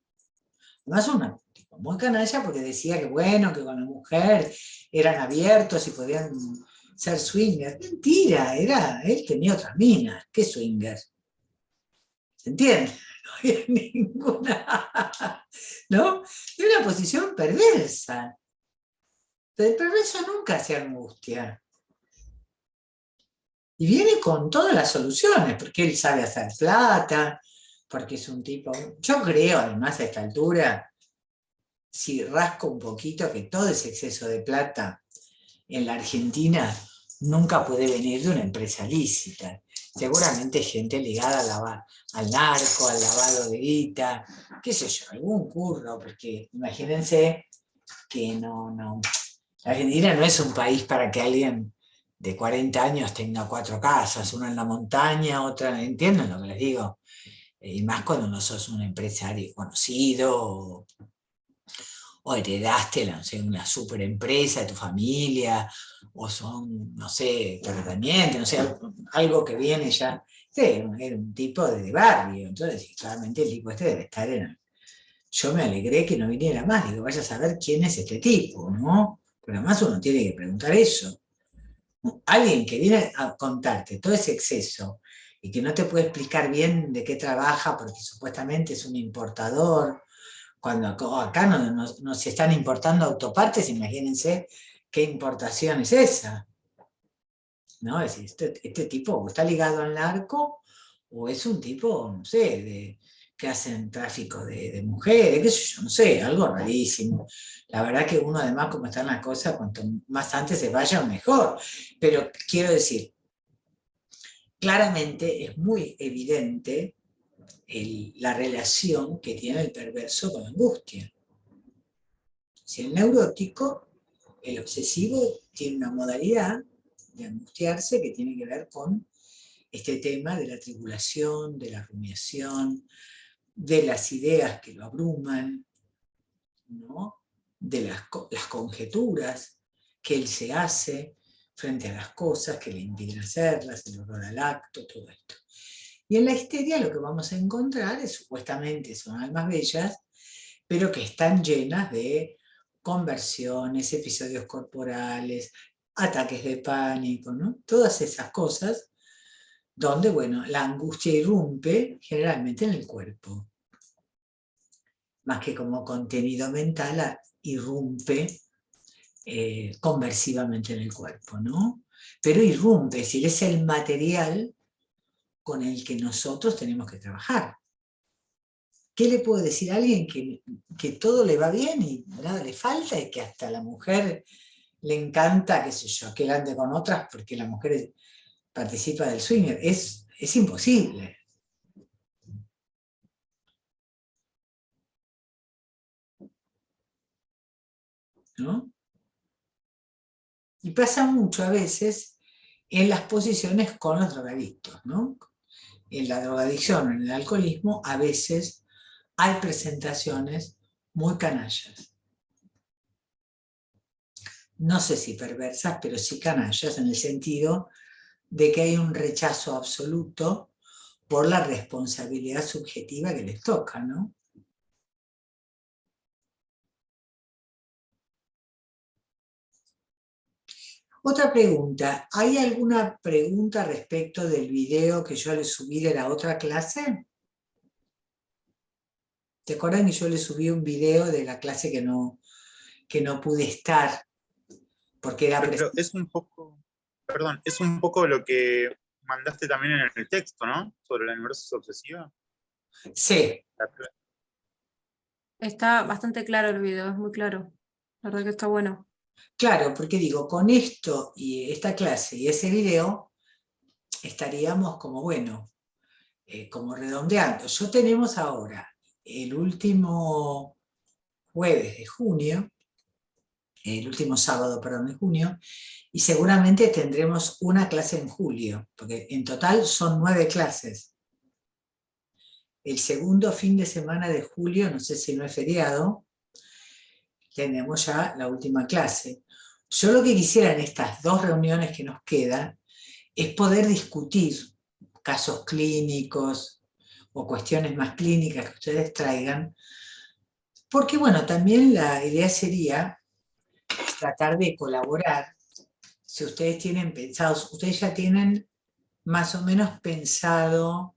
Además, un tipo muy canalla porque decía que bueno, que con la mujer eran abiertos y podían ser swingers. Mentira, él tenía otras minas. ¿Qué swingers? ¿Se entiende? No había ninguna, ¿no? Era una posición perversa. Pero el perverso nunca se angustia. Y viene con todas las soluciones, porque él sabe hacer plata, porque es un tipo... Yo creo, además, a esta altura, si rasco un poquito, que todo ese exceso de plata en la Argentina nunca puede venir de una empresa lícita. Seguramente gente ligada al narco, al lavado de guita, qué sé yo, algún curro, porque imagínense que no. La Argentina no es un país para que alguien de 40 años tenga 4 casas, una en la montaña, otra, ¿entienden lo que les digo? Y más cuando no sos un empresario conocido, o heredaste, no sé, una super empresa de tu familia, o son, no sé, terratenientes, no sé, algo que viene ya. Sí, era un tipo de barrio, entonces claramente el tipo este debe estar en el... Yo me alegré que no viniera más, digo, vaya a saber quién es este tipo, ¿no? Pero además uno tiene que preguntar eso. Alguien que viene a contarte todo ese exceso y que no te puede explicar bien de qué trabaja porque supuestamente es un importador, cuando acá no se están importando autopartes, imagínense qué importación es esa, ¿no? Es decir, este tipo está ligado al narco o es un tipo, no sé, que hacen tráfico de mujeres, qué sé yo, no sé, algo rarísimo. La verdad que uno además, como están las cosas, cuanto más antes se vaya, mejor. Pero quiero decir, claramente es muy evidente la relación que tiene el perverso con la angustia. Si el neurótico, el obsesivo, tiene una modalidad de angustiarse que tiene que ver con este tema de la tribulación, de la rumiación, de las ideas que lo abruman, ¿no? De las conjeturas que él se hace frente a las cosas que le impiden hacerlas, el horror al acto, todo esto. Y en la histeria lo que vamos a encontrar es, supuestamente son almas bellas, pero que están llenas de conversiones, episodios corporales, ataques de pánico, ¿no? Todas esas cosas donde, bueno, la angustia irrumpe generalmente en el cuerpo, más que como contenido mental, irrumpe conversivamente en el cuerpo, ¿no? Pero irrumpe, es decir, es el material con el que nosotros tenemos que trabajar. ¿Qué le puedo decir a alguien que todo le va bien y nada le falta y que hasta a la mujer le encanta, qué sé yo, que él ande con otras porque la mujer participa del swinger? Es imposible. ¿No? Y pasa mucho a veces en las posiciones con los drogadictos, ¿no? En la drogadicción, en el alcoholismo, a veces hay presentaciones muy canallas. No sé si perversas, pero sí canallas, en el sentido de que hay un rechazo absoluto por la responsabilidad subjetiva que les toca, ¿no? Otra pregunta, ¿hay alguna pregunta respecto del video que yo le subí de la otra clase? ¿Te acuerdan que yo le subí un video de la clase que no pude estar? Porque era... Pero es un poco, perdón, es un poco lo que mandaste también en el texto, ¿no? Sobre la neurosis obsesiva. Sí. Está bastante claro el video, es muy claro. La verdad que está bueno. Claro, porque digo, con esto y esta clase y ese video, estaríamos como, bueno, como redondeando. Yo tenemos ahora el último jueves de junio, el último sábado, perdón, de junio, y seguramente tendremos una clase en julio, porque en total son 9 clases. El segundo fin de semana de julio, no sé si no es feriado, tenemos ya la última clase. Yo lo que quisiera en estas 2 reuniones que nos quedan es poder discutir casos clínicos o cuestiones más clínicas que ustedes traigan, porque bueno, también la idea sería tratar de colaborar. Si ustedes tienen pensados, ustedes ya tienen más o menos pensado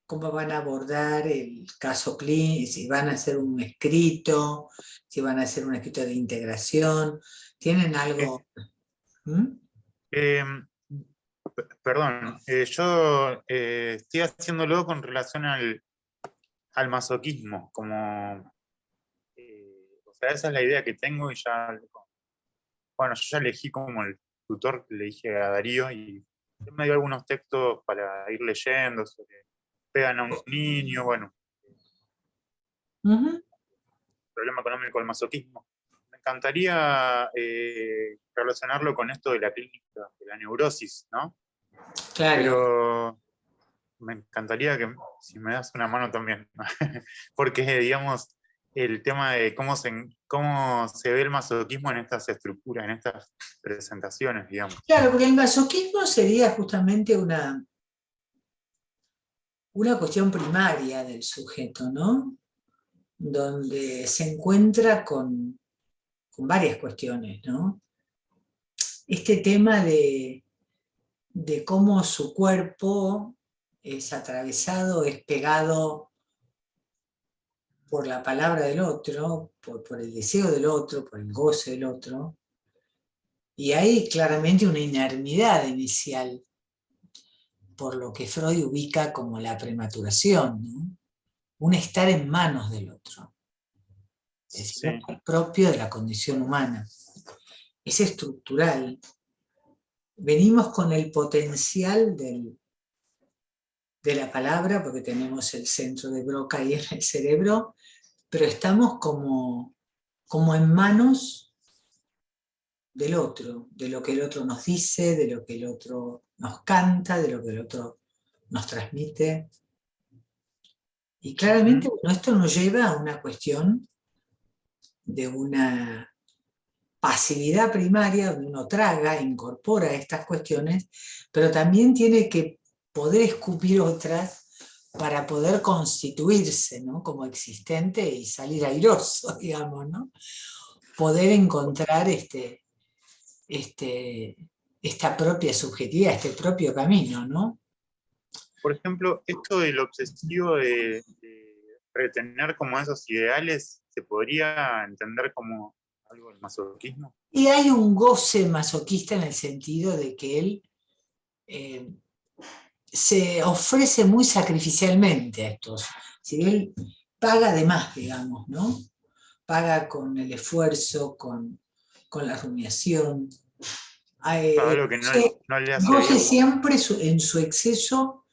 cómo van a abordar el caso clínico, si van a hacer un escrito, si van a hacer un escrito de integración, ¿tienen algo? ¿Mm? Perdón, yo estoy haciéndolo con relación al masoquismo, como, o sea, esa es la idea que tengo y ya, bueno, yo ya elegí como el tutor, le dije a Darío, y él me dio algunos textos para ir leyendo sobre pegan a un niño, bueno, problema económico del masoquismo. Me encantaría relacionarlo con esto de la clínica, de la neurosis, ¿no? Claro. Pero me encantaría que si me das una mano también, porque digamos el tema de cómo se ve el masoquismo en estas estructuras, en estas presentaciones, digamos. Claro, porque el masoquismo sería justamente una cuestión primaria del sujeto, ¿no? Donde se encuentra con varias cuestiones, ¿no? Este tema de cómo su cuerpo es atravesado, es pegado por la palabra del otro, por el deseo del otro, por el goce del otro, y hay claramente una inermidad inicial, por lo que Freud ubica como la prematuración, ¿no? Un estar en manos del otro, es decir, Sí. propio de la condición humana. Es estructural. Venimos con el potencial de la palabra, porque tenemos el centro de Broca ahí en el cerebro, pero estamos como en manos del otro, de lo que el otro nos dice, de lo que el otro nos canta, de lo que el otro nos transmite. Y claramente, bueno, esto nos lleva a una cuestión de una pasividad primaria, donde uno traga, incorpora estas cuestiones, pero también tiene que poder escupir otras para poder constituirse, ¿no? Como existente y salir airoso, digamos, ¿no? Poder encontrar esta propia subjetividad, este propio camino, ¿no? Por ejemplo, esto del obsesivo de retener como esos ideales, ¿se podría entender como algo del masoquismo? Y hay un goce masoquista en el sentido de que él se ofrece muy sacrificialmente a estos. Si él paga de más, digamos, ¿no? Paga con el esfuerzo, con la rumiación. Algo que no le hace Goce bien. siempre en su exceso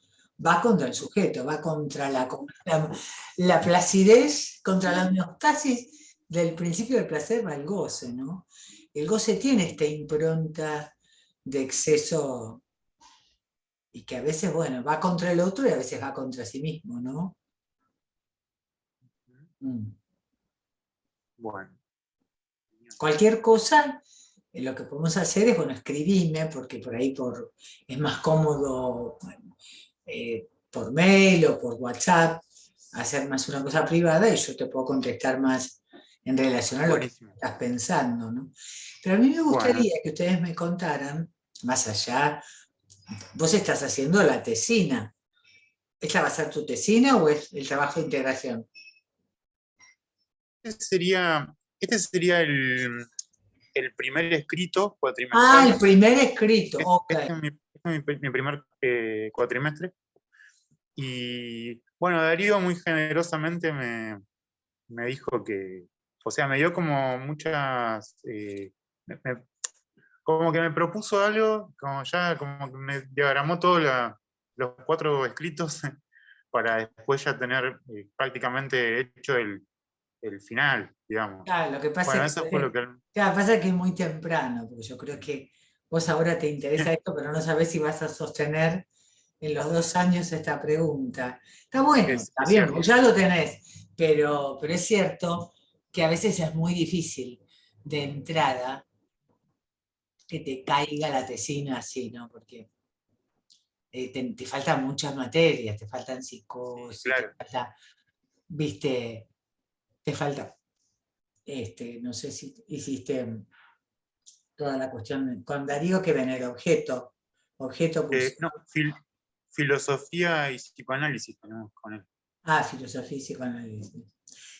va contra el sujeto, va contra la placidez, contra la homeostasis del principio del placer, va el goce, ¿no? El goce tiene esta impronta de exceso y que a veces, bueno, va contra el otro y a veces va contra sí mismo, ¿no? Bueno. Cualquier cosa, lo que podemos hacer es, bueno, escribirme, porque por ahí es más cómodo por mail o por WhatsApp, hacer más una cosa privada y yo te puedo contestar más en relación a lo que estás pensando, ¿no? Pero a mí me gustaría que ustedes me contaran, más allá, vos estás haciendo la tesina. ¿Esta va a ser tu tesina o es el trabajo de integración? Este sería el primer escrito cuatrimestral. Ah, el primer escrito, ok. Este es mi primer cuatrimestre. Y bueno, Darío muy generosamente me dijo que, o sea, me dio como muchas, como que me propuso algo, como que me diagramó todos los 4 escritos para después ya tener prácticamente hecho el final, digamos. Claro, lo que pasa Bueno, es eso fue lo que... pasa que es muy temprano, porque yo creo que vos ahora te interesa esto, pero no sabés si vas a sostener en los 2 años esta pregunta. Está bueno, está bien, vos ya lo tenés, pero es cierto que a veces es muy difícil. de entrada que te caiga la tesina así, ¿no? Porque te faltan muchas materias, te faltan psicosis, Claro. te falta, viste, te falta, no sé si hiciste toda la cuestión, con Darío que ven el objeto pues, No, filosofía y psicoanálisis tenemos con él. filosofía y psicoanálisis.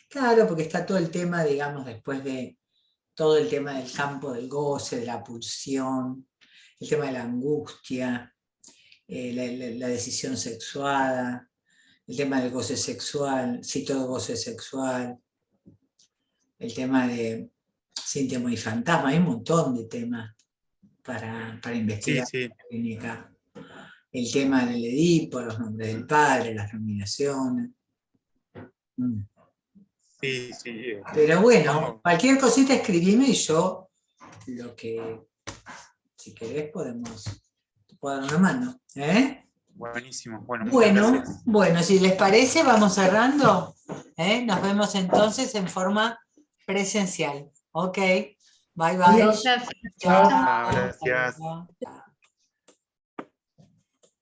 Claro, porque está todo el tema, digamos, después de todo el tema del campo del goce, de la pulsión, el tema de la angustia, la decisión sexuada, el tema del goce sexual, si todo goce es sexual, el tema de síntoma y fantasma, hay un montón de temas para investigar Sí, en la clínica. El tema del Edipo, los nombres del padre, las nominaciones. sí. Pero bueno, Vamos. cualquier cosita escribime y yo, lo que, si querés, te puedo dar una mano. Buenísimo. Bueno, muchas gracias. Bueno, si les parece, vamos cerrando. Nos vemos entonces en forma presencial. Ok, bye bye. Gracias. Chao. Gracias. Chao.